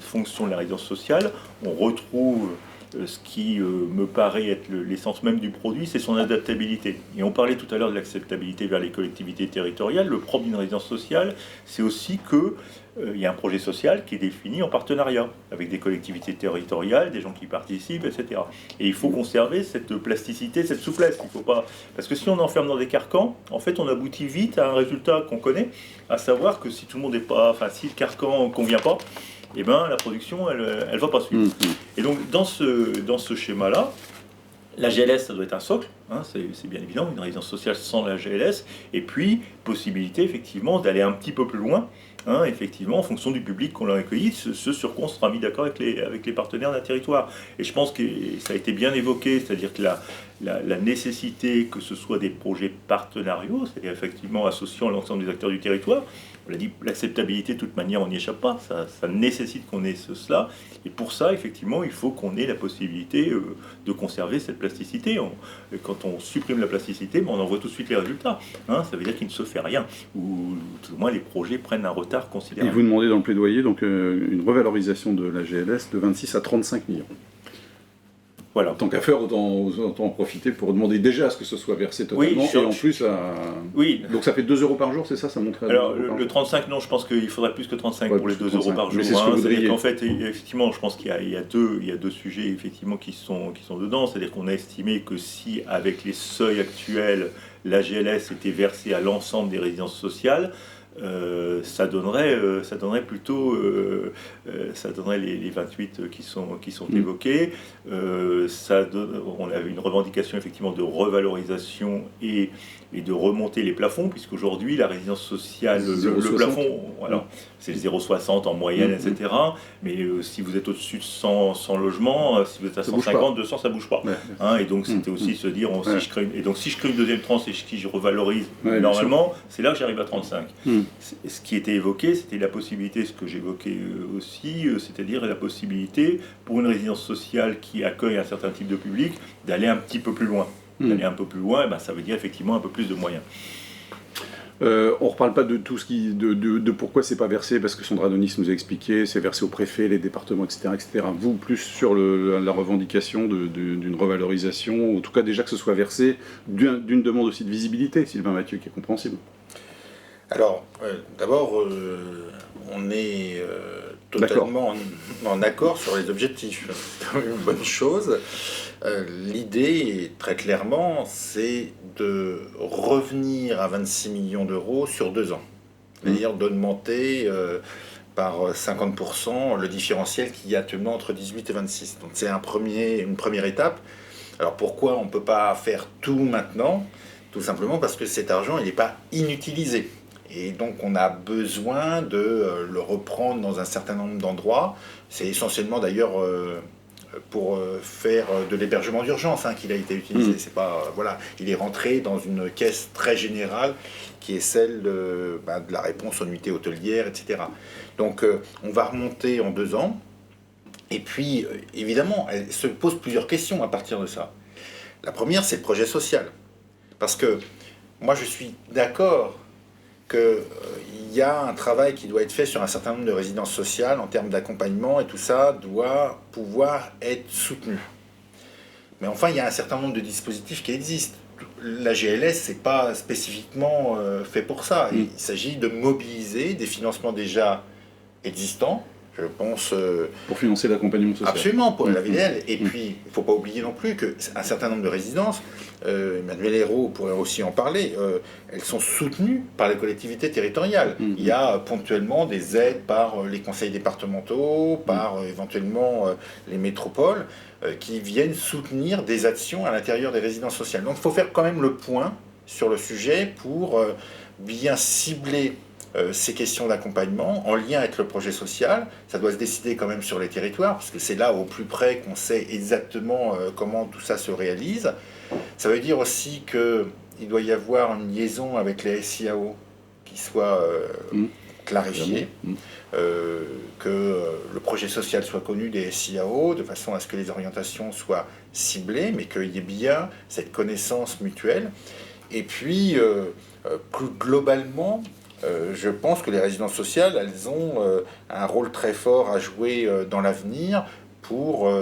fonction de la résidence sociale, on retrouve ce qui me paraît être l'essence même du produit, c'est son adaptabilité. Et on parlait tout à l'heure de l'acceptabilité vers les collectivités territoriales. Le propre d'une résidence sociale, c'est aussi qu'il y a un projet social qui est défini en partenariat avec des collectivités territoriales, des gens qui participent, etc. Et il faut conserver cette plasticité, cette souplesse. Il faut pas... Parce que si on enferme dans des carcans, en fait, on aboutit vite à un résultat qu'on connaît, à savoir que si tout le monde n'est pas... si le carcan ne convient pas, la production, elle va pas suivre. Et donc, dans ce schéma-là, la GLS, ça doit être un socle, c'est bien évident, une résidence sociale sans la GLS, et puis, possibilité, effectivement, d'aller un petit peu plus loin, effectivement, en fonction du public qu'on a accueilli, ce sur quoi on sera mis d'accord avec les partenaires d'un territoire. Et je pense que ça a été bien évoqué, c'est-à-dire que la nécessité que ce soit des projets partenariaux, c'est-à-dire effectivement associant l'ensemble des acteurs du territoire. On l'a dit, l'acceptabilité, de toute manière, on n'y échappe pas, ça nécessite qu'on ait cela, et pour ça, effectivement, il faut qu'on ait la possibilité de conserver cette plasticité. Quand on supprime la plasticité, on en voit tout de suite les résultats. Ça veut dire qu'il ne se fait rien, ou tout au moins les projets prennent un retard considérable. Et vous demandez dans le plaidoyer donc, une revalorisation de la GLS de 26 à 35 millions. Voilà. Tant qu'à faire, autant en profiter pour demander déjà à ce que ce soit versé totalement, et en plus à... Oui. Donc ça fait 2 € par jour, c'est ça? Ça monterait à Alors le 35, non, je pense qu'il faudrait plus que 35 pour les 2 € par jour. C'est-à-dire qu'en fait, effectivement, je pense qu'il y a deux sujets effectivement qui sont dedans. C'est-à-dire qu'on a estimé que si, avec les seuils actuels, la GLS était versée à l'ensemble des résidences sociales, ça donnerait plutôt ça donnerait les 28 qui sont évoqués. On avait une revendication effectivement de revalorisation et de remonter les plafonds, puisqu'aujourd'hui la résidence sociale, le plafond, voilà, c'est 0,60 en moyenne, etc. Mais si vous êtes au-dessus de 100 logements, si vous êtes à 150, 200, ça bouge pas. Et donc c'était aussi se dire, si je crée une deuxième tranche et si je revalorise normalement, c'est là que j'arrive à 35. Ce qui était évoqué, c'était la possibilité, ce que j'évoquais aussi, c'est-à-dire la possibilité pour une résidence sociale qui accueille un certain type de public d'aller un petit peu plus loin. D'aller un peu plus loin, ça veut dire effectivement un peu plus de moyens. On ne reparle pas de tout ce de pourquoi c'est pas versé, parce que Sandra Donis nous a expliqué, c'est versé au préfet, les départements, etc. Vous, plus sur la revendication d'une revalorisation, ou en tout cas déjà que ce soit versé d'une demande aussi de visibilité, Sylvain Mathieu, qui est compréhensible. Alors, d'abord, on est totalement en accord sur les objectifs. C'est une bonne chose. L'idée, très clairement, c'est de revenir à 26 millions d'euros sur 2 ans. C'est-à-dire d'augmenter par 50% le différentiel qu'il y a actuellement entre 18 et 26. Donc c'est une première étape. Alors pourquoi on ne peut pas faire tout maintenant? Tout simplement parce que cet argent, il n'est pas inutilisé. Et donc on a besoin de le reprendre dans un certain nombre d'endroits. C'est essentiellement d'ailleurs pour faire de l'hébergement d'urgence qu'il a été utilisé. C'est pas, il est rentré dans une caisse très générale qui est celle de la réponse aux nuitées hôtelières, etc. Donc on va remonter en 2 ans. Et puis évidemment, elle se pose plusieurs questions à partir de ça. La première, c'est le projet social. Parce que moi je suis d'accord qu'il y a un travail qui doit être fait sur un certain nombre de résidences sociales en termes d'accompagnement, et tout ça doit pouvoir être soutenu. Mais enfin, il y a un certain nombre de dispositifs qui existent. La GLS, ce n'est pas spécifiquement fait pour ça. Il s'agit de mobiliser des financements déjà existants Je pense... Pour financer l'accompagnement social. Absolument, pour la VDL. Et puis, il ne faut pas oublier non plus qu'un certain nombre de résidences, Emmanuel Hérault pourrait aussi en parler, elles sont soutenues par les collectivités territoriales. Il y a ponctuellement des aides par les conseils départementaux, par éventuellement les métropoles, qui viennent soutenir des actions à l'intérieur des résidences sociales. Donc il faut faire quand même le point sur le sujet pour bien cibler ces questions d'accompagnement en lien avec le projet social. Ça doit se décider quand même sur les territoires, parce que c'est là au plus près qu'on sait exactement comment tout ça se réalise. Ça veut dire aussi qu'il doit y avoir une liaison avec les SIAO qui soit clarifiée, que le projet social soit connu des SIAO, de façon à ce que les orientations soient ciblées, mais qu'il y ait bien cette connaissance mutuelle. Et puis, plus globalement, je pense que les résidences sociales, elles ont un rôle très fort à jouer dans l'avenir pour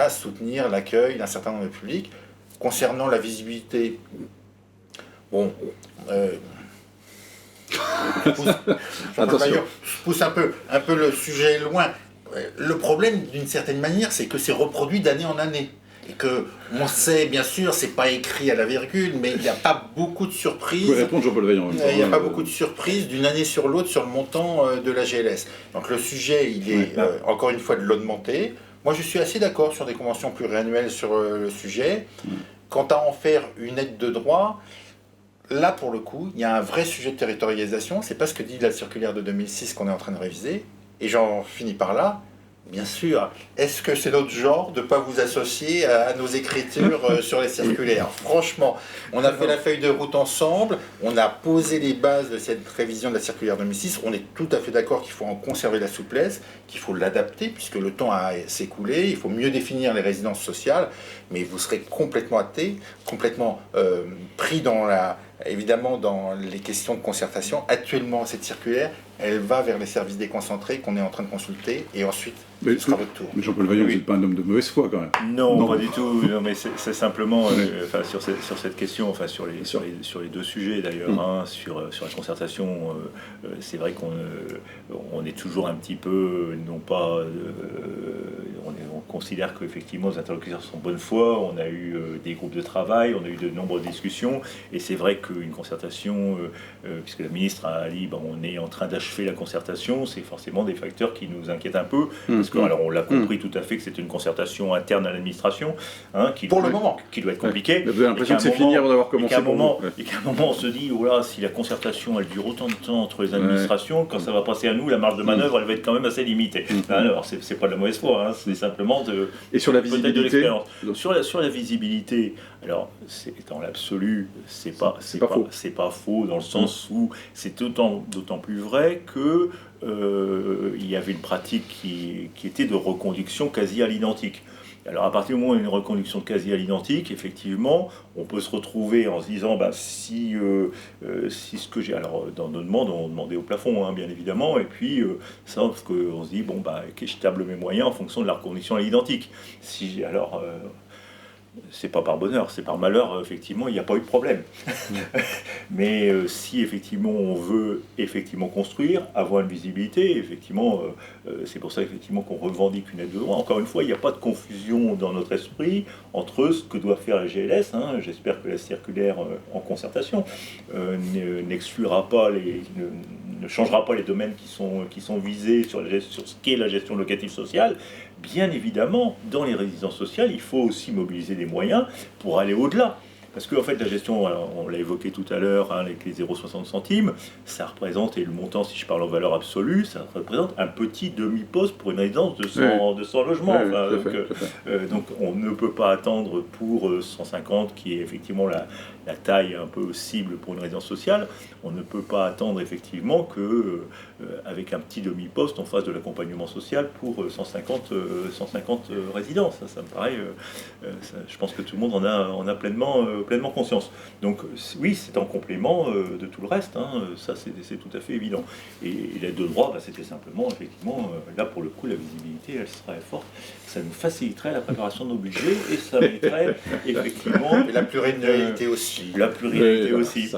soutenir l'accueil d'un certain nombre de publics. Concernant la visibilité, bon, je pousse un peu le sujet loin. Le problème, d'une certaine manière, c'est que c'est reproduit d'année en année. Et que, on sait, bien sûr, c'est pas écrit à la virgule, mais il n'y a pas beaucoup de surprises. Vous pouvez répondre, Jean-Paul Vaillant. Il n'y a pas beaucoup de surprises d'une année sur l'autre sur le montant de la GLS. Donc le sujet, il est encore une fois de l'augmenter. Moi, je suis assez d'accord sur des conventions pluriannuelles sur le sujet. Quant à en faire une aide de droit, là, pour le coup, il y a un vrai sujet de territorialisation. C'est pas ce que dit la circulaire de 2006 qu'on est en train de réviser. Et j'en finis par là. Bien sûr. Est-ce que c'est notre genre de ne pas vous associer à nos écritures sur les circulaires? Franchement, on a fait la feuille de route ensemble, on a posé les bases de cette révision de la circulaire 2006, on est tout à fait d'accord qu'il faut en conserver la souplesse, qu'il faut l'adapter puisque le temps a s'écoulé, il faut mieux définir les résidences sociales, mais vous serez complètement athée, complètement pris évidemment dans les questions de concertation. Actuellement, cette circulaire, elle va vers les services déconcentrés qu'on est en train de consulter et ensuite ce sera votre tour. Mais Jean-Paul Vaillant, vous n'êtes pas un homme de mauvaise foi quand même. Non, pas du tout. Non, mais c'est simplement sur cette question, sur les deux sujets d'ailleurs, sur la concertation, c'est vrai qu'on est toujours un petit peu, non pas, on considère qu'effectivement les interlocuteurs sont de bonne foi. On a eu des groupes de travail, on a eu de nombreuses discussions, et c'est vrai qu'une concertation, puisque la ministre a dit, on est en train d'achever la concertation, c'est forcément des facteurs qui nous inquiètent un peu. Alors on l'a compris tout à fait que c'est une concertation interne à l'administration, qui doit être compliquée. Vous avez l'impression que c'est fini avant d'avoir commencé. Et qu'à un moment on se dit, si la concertation elle dure autant de temps entre les administrations, quand ça va passer à nous, la marge de manœuvre elle va être quand même assez limitée. Alors c'est pas de la mauvaise foi, c'est simplement et sur la visibilité, de l'expérience. Sur la visibilité, alors dans l'absolu, c'est pas faux dans le sens où c'est d'autant plus vrai que il y avait une pratique qui était de reconduction quasi à l'identique. Alors à partir du moment où il y a une reconduction quasi à l'identique, effectivement, on peut se retrouver en se disant si ce que j'ai... Alors dans nos demandes, on demandait au plafond, bien évidemment, et puis parce qu'on se dit, je table mes moyens en fonction de la reconduction à l'identique. C'est pas par bonheur, c'est par malheur, effectivement, il n'y a pas eu de problème. Mais si effectivement on veut construire, avoir une visibilité, effectivement, c'est pour ça effectivement qu'on revendique une aide de droit. Encore une fois, il n'y a pas de confusion dans notre esprit entre ce que doit faire la GLS. J'espère que la circulaire en concertation n'exclura pas ne changera pas les domaines qui sont visés sur ce qu'est la gestion locative sociale. Bien évidemment, dans les résidences sociales, il faut aussi mobiliser des moyens pour aller au-delà. Parce qu'en fait, la gestion, on l'a évoqué tout à l'heure, avec les 0,60 centimes, ça représente, et le montant, si je parle en valeur absolue, ça représente un petit demi-poste pour une résidence de 100 logements. Donc on ne peut pas attendre pour 150, qui est effectivement la taille un peu cible pour une résidence sociale, on ne peut pas attendre effectivement que avec un petit demi-poste, on fasse de l'accompagnement social pour 150 résidences. Ça me paraît, je pense que tout le monde en a pleinement conscience. Donc oui, c'est en complément de tout le reste, ça c'est tout à fait évident. Et l'aide de droit, c'était simplement, effectivement, là pour le coup, la visibilité, elle serait forte. Ça nous faciliterait la préparation de nos budgets et ça mettrait effectivement... Et la pluriannualité aussi. La pluriannualité aussi,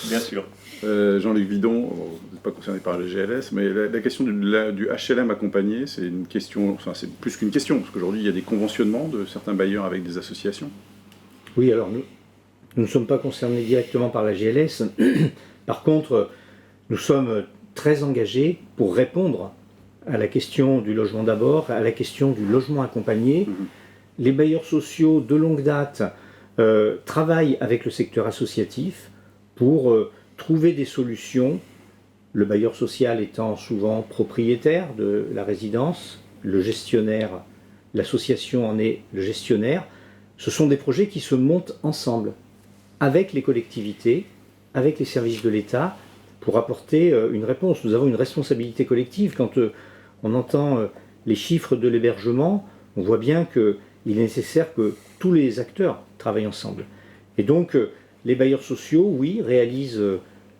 bien sûr. Jean-Luc Vidon, vous n'êtes pas concerné par la GLS, mais la question du HLM accompagné, c'est une question, enfin c'est plus qu'une question, parce qu'aujourd'hui il y a des conventionnements de certains bailleurs avec des associations. Oui, alors nous ne sommes pas concernés directement par la GLS. Par contre, nous sommes très engagés pour répondre à la question du logement d'abord, à la question du logement accompagné. Les bailleurs sociaux de longue date travaillent avec le secteur associatif pour trouver des solutions, le bailleur social étant souvent propriétaire de la résidence, le gestionnaire, l'association en est le gestionnaire. Ce sont des projets qui se montent ensemble, avec les collectivités, avec les services de l'État, pour apporter une réponse. Nous avons une responsabilité collective. Quand on entend les chiffres de l'hébergement, on voit bien qu'il est nécessaire que tous les acteurs travaillent ensemble. Et donc, les bailleurs sociaux, oui, réalisent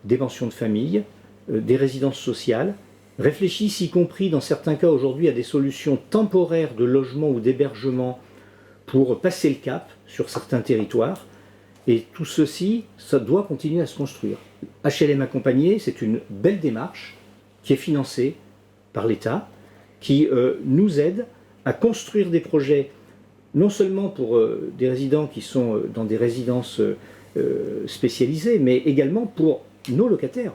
des pensions de famille, des résidences sociales, réfléchissent y compris dans certains cas aujourd'hui à des solutions temporaires de logement ou d'hébergement pour passer le cap sur certains territoires. Et tout ceci, ça doit continuer à se construire. HLM accompagné, c'est une belle démarche qui est financée par l'État, qui nous aide à construire des projets, non seulement pour des résidents qui sont dans des résidences spécialisées, mais également pour nos locataires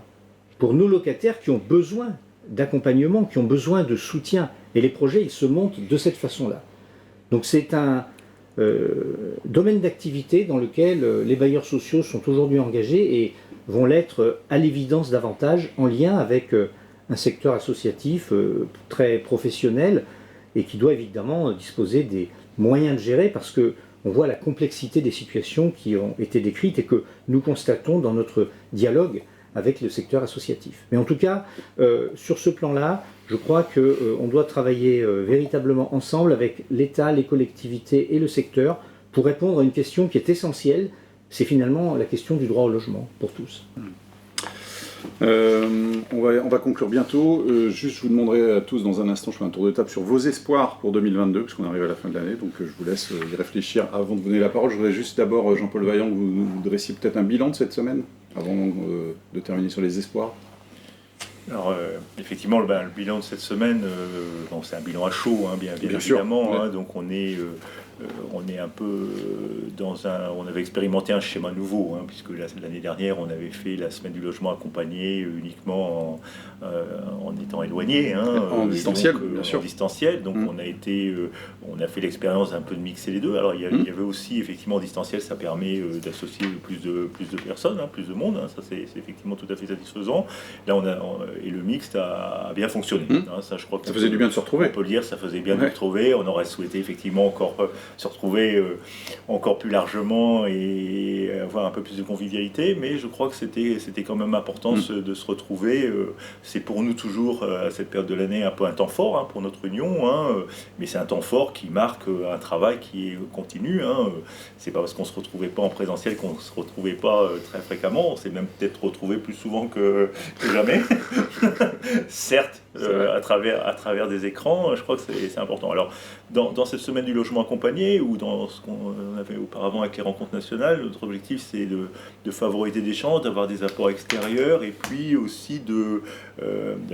qui ont besoin d'accompagnement, qui ont besoin de soutien. Et les projets, ils se montent de cette façon-là. Donc c'est un domaine d'activité dans lequel les bailleurs sociaux sont aujourd'hui engagés et vont l'être à l'évidence davantage en lien avec un secteur associatif très professionnel et qui doit évidemment disposer des moyens de gérer parce qu'on voit la complexité des situations qui ont été décrites et que nous constatons dans notre dialogue avec le secteur associatif. Mais en tout cas, sur ce plan-là, je crois qu'on doit travailler véritablement ensemble avec l'État, les collectivités et le secteur pour répondre à une question qui est essentielle, c'est finalement la question du droit au logement pour tous. On va conclure bientôt. Juste, je vous demanderai à tous dans un instant, je fais un tour de table sur vos espoirs pour 2022, parce qu'on arrive à la fin de l'année, donc je vous laisse y réfléchir avant de vous donner la parole. Je voudrais juste d'abord, Jean-Paul Vaillant, que vous dressiez peut-être un bilan de cette semaine, avant de terminer sur les espoirs. Alors, effectivement, le bilan de cette semaine, c'est un bilan à chaud, hein, bien évidemment. Sûr, ouais. Hein, donc, on est un peu on avait expérimenté un schéma nouveau, hein, puisque l'année dernière, on avait fait la semaine du logement accompagné uniquement en étant éloigné. Hein, en distanciel, donc, bien sûr. En distanciel, donc on a fait l'expérience un peu de mixer les deux. Alors, il y avait aussi, effectivement, en distanciel, ça permet d'associer plus de personnes, hein, plus de monde. Hein, ça, c'est effectivement tout à fait satisfaisant. Là, et le mixte a bien fonctionné. Hein, ça, je crois que ça faisait du bien de se retrouver. On peut le dire, ça faisait bien de se retrouver. On aurait souhaité effectivement encore se retrouver encore plus largement et avoir un peu plus de convivialité, mais je crois que c'était quand même important de se retrouver. C'est pour nous toujours, à cette période de l'année, un peu un temps fort, hein, pour notre union, hein, mais c'est un temps fort qui marque un travail qui est continu. Hein. C'est pas parce qu'on se retrouvait pas en présentiel qu'on se retrouvait pas très fréquemment. On s'est même peut-être retrouvé plus souvent que jamais. Certes, à travers des écrans, je crois que c'est important. Alors, dans cette semaine du logement accompagné, ou dans ce qu'on avait auparavant avec les rencontres nationales, notre objectif, c'est de favoriser des chances, d'avoir des apports extérieurs, et puis aussi de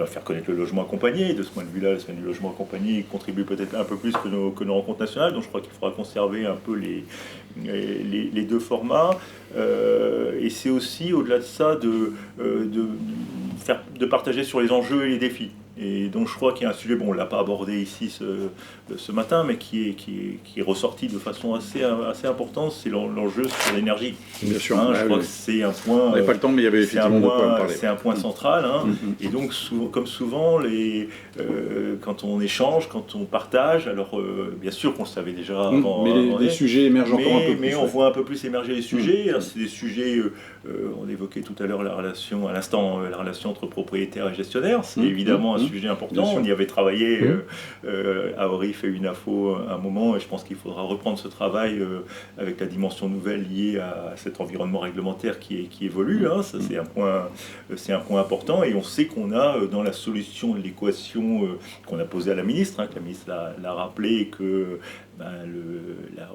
faire connaître le logement accompagné. De ce point de vue-là, la semaine du logement accompagné contribue peut-être un peu plus que nos rencontres nationales, donc je crois qu'il faudra conserver un peu les deux formats. Et c'est aussi, au-delà de ça, de partager sur les enjeux et les défis. Et donc je crois qu'il y a un sujet, on ne l'a pas abordé ici ce matin, mais qui est ressorti de façon assez importante, c'est l'enjeu sur l'énergie. Bien sûr. Hein, je crois que c'est un point... On n'avait pas le temps, mais il y avait effectivement de quoi en parler. C'est un point central. Hein, et donc, comme souvent, quand on échange, quand on partage, alors bien sûr qu'on le savait déjà avant... Mais les sujets émergent encore un peu plus. Mais on voit un peu plus émerger les sujets. C'est des sujets... on évoquait tout à l'heure la relation entre propriétaires et gestionnaires. C'est évidemment un sujet important. On y avait travaillé à Orif et UNAFO un moment, et je pense qu'il faudra reprendre ce travail avec la dimension nouvelle liée à cet environnement réglementaire qui évolue. Hein. Ça, c'est un point important, et on sait qu'on a dans la solution de l'équation qu'on a posée à la ministre, hein, que la ministre l'a rappelé, que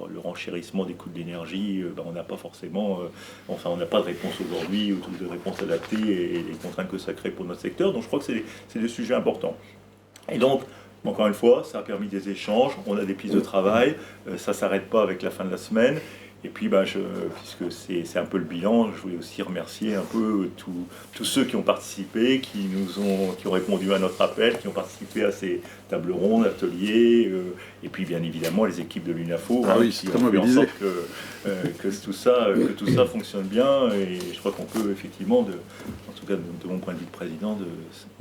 le renchérissement des coûts de l'énergie, on n'a pas forcément, on n'a pas de réponse aujourd'hui, ou de réponse adaptée et les contraintes que ça crée pour notre secteur. Donc je crois que c'est des sujets importants. Et donc, encore une fois, ça a permis des échanges, on a des pistes de travail, ça ne s'arrête pas avec la fin de la semaine. Et puis, puisque c'est un peu le bilan, je voulais aussi remercier un peu tous ceux qui ont participé, qui ont répondu à notre appel, qui ont participé à ces tables rondes, ateliers, et puis bien évidemment les équipes de l'UNAFO, qui ont fait en sorte que tout ça fonctionne bien. Et je crois qu'on peut effectivement, en tout cas de mon point de vue de président,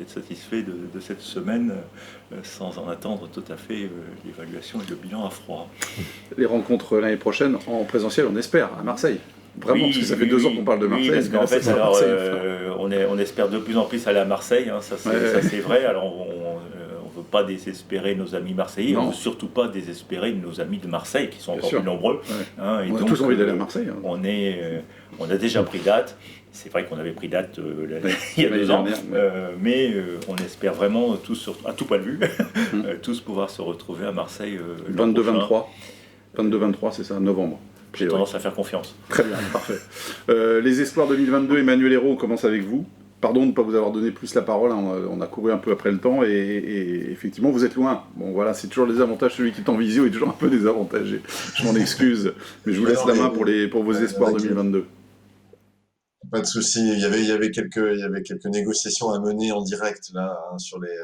être satisfait de cette semaine sans en attendre tout à fait l'évaluation et le bilan à froid. Les rencontres l'année prochaine en présentiel, on espère, à Marseille. Vraiment, parce que ça fait 2 ans qu'on parle de Marseille. Parce qu'en fait, alors, on espère de plus en plus aller à Marseille, ça c'est vrai. Alors on ne veut pas désespérer nos amis marseillais, on ne veut surtout pas désespérer nos amis de Marseille, qui sont encore plus nombreux. Et on a tous envie d'aller à Marseille. On a déjà pris date. C'est vrai qu'on avait pris date il y a 2 ans, mais on espère vraiment tous, à tout point de vue, tous pouvoir se retrouver à Marseille 22-23, c'est ça, novembre. J'ai tendance à faire confiance. Très bien, parfait. Les espoirs 2022, Emmanuel Hérault, on commence avec vous. Pardon de ne pas vous avoir donné plus la parole, on a couru un peu après le temps et effectivement vous êtes loin. Bon voilà, c'est toujours les avantages, celui qui est en visio est toujours un peu désavantagé. Je m'en excuse, mais je vous laisse la main pour vos espoirs 2022. Pas de souci. Il y avait quelques négociations à mener en direct là sur les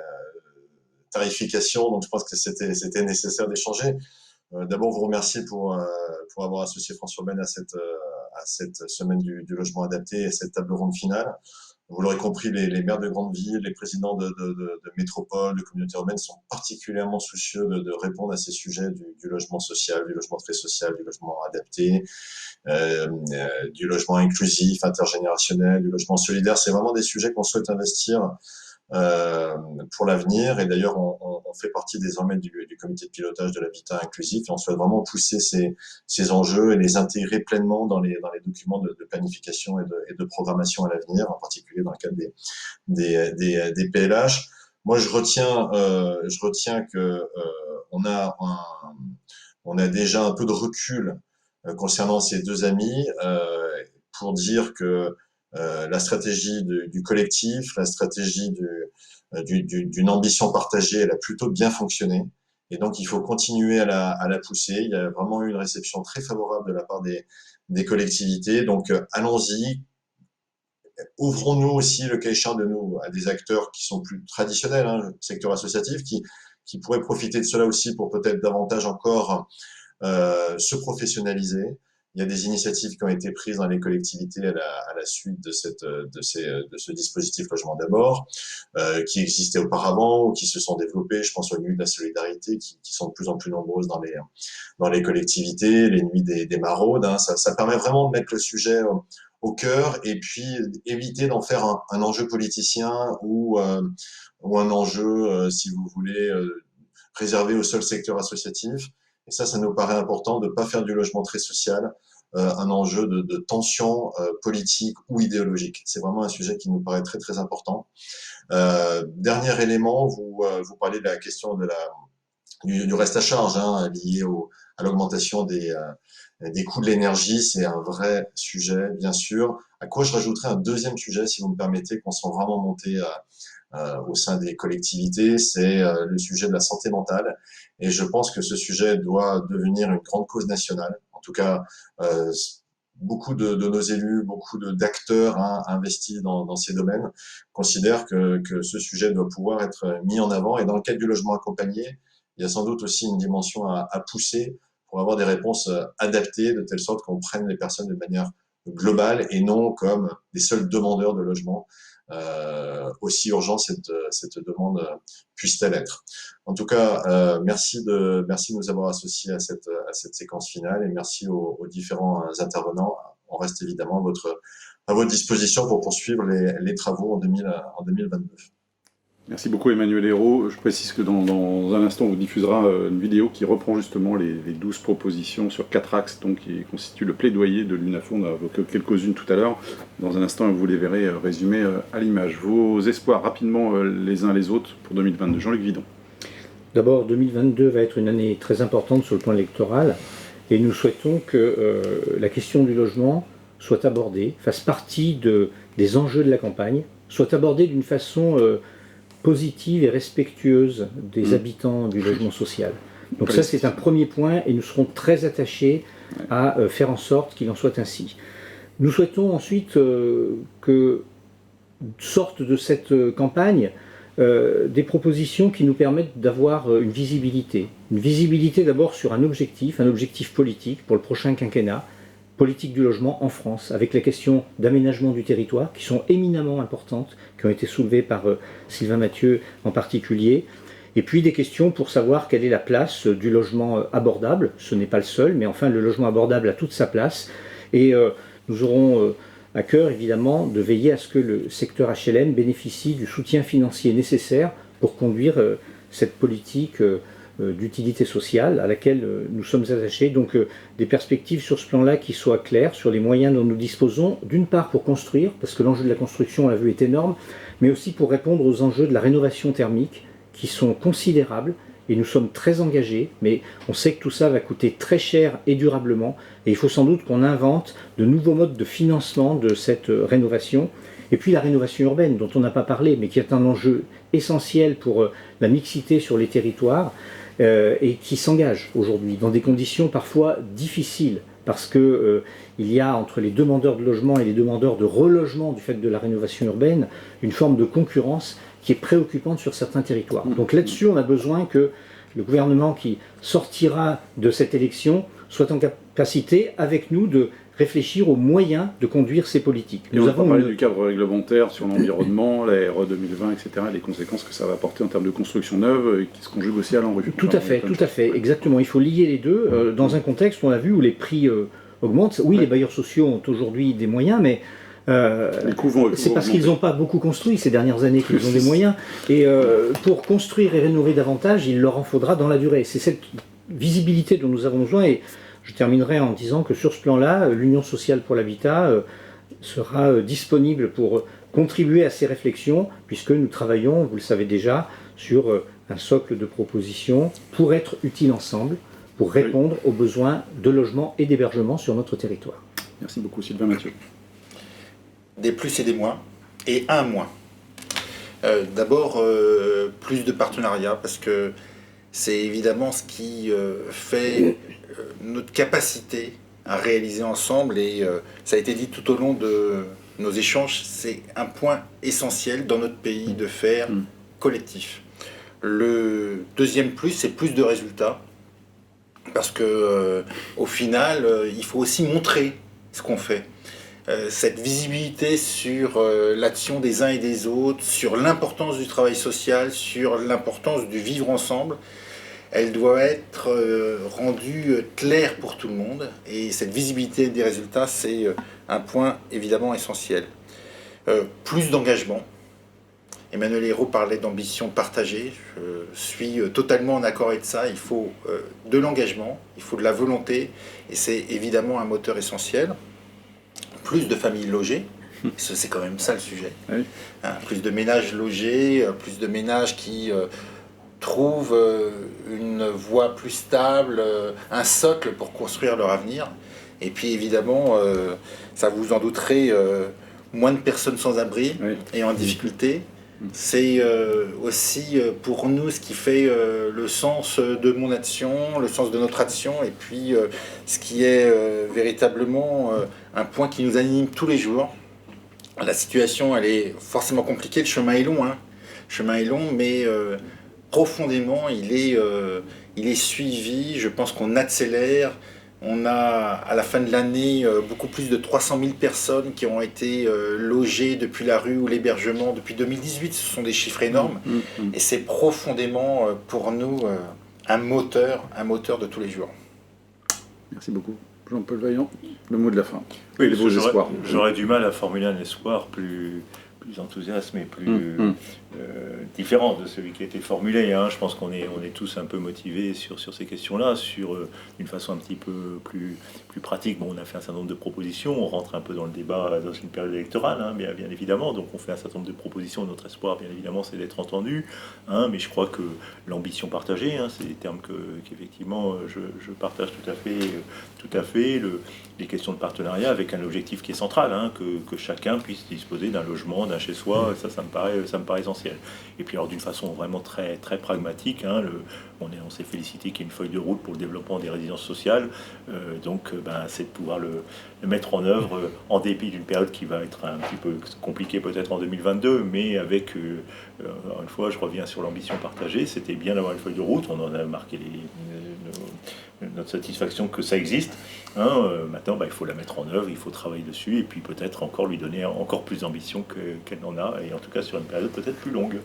tarifications, donc je pense que c'était nécessaire d'échanger. D'abord, vous remercier pour avoir associé France Urbaine à cette semaine du logement adapté et cette table ronde finale. Vous l'aurez compris, les maires de grandes villes, les présidents de métropoles, de communautés urbaines sont particulièrement soucieux de répondre à ces sujets du logement social, du logement très social, du logement adapté, du logement inclusif, intergénérationnel, du logement solidaire. C'est vraiment des sujets qu'on souhaite investir pour l'avenir. Et d'ailleurs, on fait partie désormais du comité de pilotage de l'habitat inclusif et on souhaite vraiment pousser ces enjeux et les intégrer pleinement dans les documents de planification et de programmation à l'avenir, en particulier dans le cadre des PLH. Moi, je retiens que on a déjà un peu de recul concernant ces 2 amis pour dire que la stratégie du collectif, la stratégie d'une ambition partagée, elle a plutôt bien fonctionné. Et donc, il faut continuer à la pousser. Il y a vraiment eu une réception très favorable de la part des collectivités. Donc, allons-y. Ouvrons-nous aussi, le cas échéant de nous, à des acteurs qui sont plus traditionnels, le secteur associatif, qui pourraient profiter de cela aussi pour peut-être davantage encore se professionnaliser. Il y a des initiatives qui ont été prises dans les collectivités à la suite de ce dispositif Logement d'abord, qui existait auparavant ou qui se sont développées. Je pense aux nuits de la solidarité qui sont de plus en plus nombreuses dans les collectivités, les nuits des maraudes. Ça permet vraiment de mettre le sujet au cœur et puis éviter d'en faire un enjeu politicien ou un enjeu, si vous voulez, réservé au seul secteur associatif. Et ça nous paraît important de ne pas faire du logement très social un enjeu de tension politique ou idéologique. C'est vraiment un sujet qui nous paraît très très important. Dernier élément, vous parlez de la question du reste à charge lié à l'augmentation des coûts de l'énergie. C'est un vrai sujet, bien sûr. À quoi je rajouterais un deuxième sujet, si vous me permettez, qu'on sent vraiment monter au sein des collectivités, c'est le sujet de la santé mentale. Et je pense que ce sujet doit devenir une grande cause nationale. En tout cas, beaucoup de nos élus, beaucoup d'acteurs investis dans ces domaines considèrent que ce sujet doit pouvoir être mis en avant. Et dans le cadre du logement accompagné, il y a sans doute aussi une dimension à pousser pour avoir des réponses adaptées, de telle sorte qu'on prenne les personnes de manière globale et non comme des seuls demandeurs de logement. Aussi urgent cette demande puisse-t-elle être. En tout cas, merci de nous avoir associés à cette séquence finale et merci aux différents intervenants. On reste évidemment à votre disposition pour poursuivre les travaux en 2022. Merci beaucoup Emmanuel Hérault. Je précise que dans un instant, on vous diffusera une vidéo qui reprend justement les 12 propositions sur 4 axes, donc qui constituent le plaidoyer de l'UNAFO. On a évoqué quelques-unes tout à l'heure. Dans un instant, vous les verrez résumées à l'image. Vos espoirs rapidement les uns les autres pour 2022. Jean-Luc Vidon. D'abord, 2022 va être une année très importante sur le plan électoral. et nous souhaitons que la question du logement soit abordée, fasse partie des enjeux de la campagne, soit abordée d'une façon positive et respectueuse des habitants du logement social. Donc ça, c'est un premier point et nous serons très attachés à faire en sorte qu'il en soit ainsi. Nous souhaitons ensuite que sortent de cette campagne des propositions qui nous permettent d'avoir une visibilité. Une visibilité d'abord sur un objectif politique pour le prochain quinquennat, politique du logement en France, avec les questions d'aménagement du territoire qui sont éminemment importantes, qui ont été soulevées par Sylvain Mathieu en particulier, et puis des questions pour savoir quelle est la place du logement abordable. Ce n'est pas le seul, mais enfin le logement abordable a toute sa place, et nous aurons à cœur évidemment de veiller à ce que le secteur HLM bénéficie du soutien financier nécessaire pour conduire cette politique d'utilité sociale à laquelle nous sommes attachés. Donc des perspectives sur ce plan-là qui soient claires sur les moyens dont nous disposons, d'une part pour construire, parce que l'enjeu de la construction, on l'a vu, est énorme, mais aussi pour répondre aux enjeux de la rénovation thermique qui sont considérables, et nous sommes très engagés, mais on sait que tout ça va coûter très cher et durablement, et il faut sans doute qu'on invente de nouveaux modes de financement de cette rénovation. Et puis la rénovation urbaine, dont on n'a pas parlé, mais qui est un enjeu essentiel pour la mixité sur les territoires, et qui s'engage aujourd'hui dans des conditions parfois difficiles, parce que il y a entre les demandeurs de logement et les demandeurs de relogement du fait de la rénovation urbaine une forme de concurrence qui est préoccupante sur certains territoires. Donc là-dessus, on a besoin que le gouvernement qui sortira de cette élection soit en capacité, avec nous, de réfléchir aux moyens de conduire ces politiques. Et nous avons parlé du cadre réglementaire sur l'environnement, la RE 2020, etc., les conséquences que ça va apporter en termes de construction neuve, et qui se conjuguent aussi à l'ANRU. Tout à fait, exactement. Il faut lier les deux, dans un contexte où on a vu où les prix augmentent. Oui, les bailleurs sociaux ont aujourd'hui des moyens, mais c'est parce qu'ils n'ont pas beaucoup construit ces dernières années qu'ils ont des moyens. Et pour construire et rénover davantage, il leur en faudra dans la durée. C'est cette visibilité dont nous avons besoin. Et je terminerai en disant que sur ce plan-là, l'Union sociale pour l'habitat sera disponible pour contribuer à ces réflexions, puisque nous travaillons, vous le savez déjà, sur un socle de propositions pour être utiles ensemble, pour répondre aux besoins de logement et d'hébergement sur notre territoire. Merci beaucoup, Sylvain Mathieu. Des plus et des moins, et un moins. D'abord, plus de partenariats, parce que c'est évidemment ce qui fait notre capacité à réaliser ensemble, et ça a été dit tout au long de nos échanges, c'est un point essentiel dans notre pays de faire collectif. Le deuxième plus, c'est plus de résultats, parce que au final, il faut aussi montrer ce qu'on fait. Cette visibilité sur l'action des uns et des autres, sur l'importance du travail social, sur l'importance du vivre ensemble, elle doit être rendue claire pour tout le monde. Et cette visibilité des résultats, c'est un point évidemment essentiel. Plus d'engagement. Emmanuel Hérault parlait d'ambition partagée. Je suis totalement en accord avec ça. Il faut de l'engagement, il faut de la volonté, et c'est évidemment un moteur essentiel. Plus de familles logées, c'est quand même ça le sujet. Oui. Plus de ménages logés, plus de ménages qui trouvent une voie plus stable, un socle pour construire leur avenir. Et puis évidemment, ça vous en douterez, moins de personnes sans abri et en difficulté. C'est aussi pour nous ce qui fait le sens de mon action, le sens de notre action, et puis ce qui est véritablement un point qui nous anime tous les jours. La situation, elle est forcément compliquée, le chemin est long, hein. Le chemin est long, mais profondément, il est suivi. Je pense qu'on accélère. On a, à la fin de l'année, beaucoup plus de 300 000 personnes qui ont été logées depuis la rue ou l'hébergement depuis 2018. Ce sont des chiffres énormes. Et c'est profondément, pour nous, un moteur de tous les jours. Merci beaucoup. Jean-Paul Vaillant, le mot de la fin. Oui, les beaux espoirs. J'aurais du mal à formuler un espoir plus plus enthousiaste et plus différent de celui qui a été formulé. Hein. Je pense qu'on est tous un peu motivés sur ces questions-là, sur une façon un petit peu plus pratique. Bon, on a fait un certain nombre de propositions, on rentre un peu dans le débat dans une période électorale, hein, bien évidemment, donc on fait un certain nombre de propositions. Notre espoir, bien évidemment, c'est d'être entendu, hein, mais je crois que l'ambition partagée, hein, c'est des termes qu'effectivement je partage tout à fait, les questions de partenariat avec un objectif qui est central, hein, que chacun puisse disposer d'un logement, d'un chez-soi, ça me paraît essentiel. Et puis alors d'une façon vraiment très, très pragmatique, hein, on s'est félicité qu'il y ait une feuille de route pour le développement des résidences sociales, c'est de pouvoir le mettre en œuvre en dépit d'une période qui va être un petit peu compliquée peut-être en 2022, mais avec, une fois je reviens sur l'ambition partagée, c'était bien d'avoir une feuille de route, on en a marqué notre satisfaction que ça existe. Hein, maintenant, il faut la mettre en œuvre, il faut travailler dessus, et puis peut-être encore lui donner encore plus d'ambition qu'elle n'en a, et en tout cas sur une période peut-être plus longue.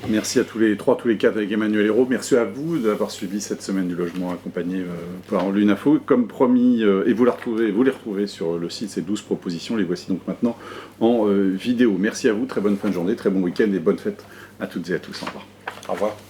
Merci à tous les quatre avec Emmanuel Hérault. Merci à vous d'avoir suivi cette semaine du logement accompagné par l'UNAFO. Comme promis, et vous les retrouvez sur le site, ces 12 propositions. Les voici donc maintenant en vidéo. Merci à vous, très bonne fin de journée, très bon week-end et bonne fête à toutes et à tous. Au revoir. Au revoir.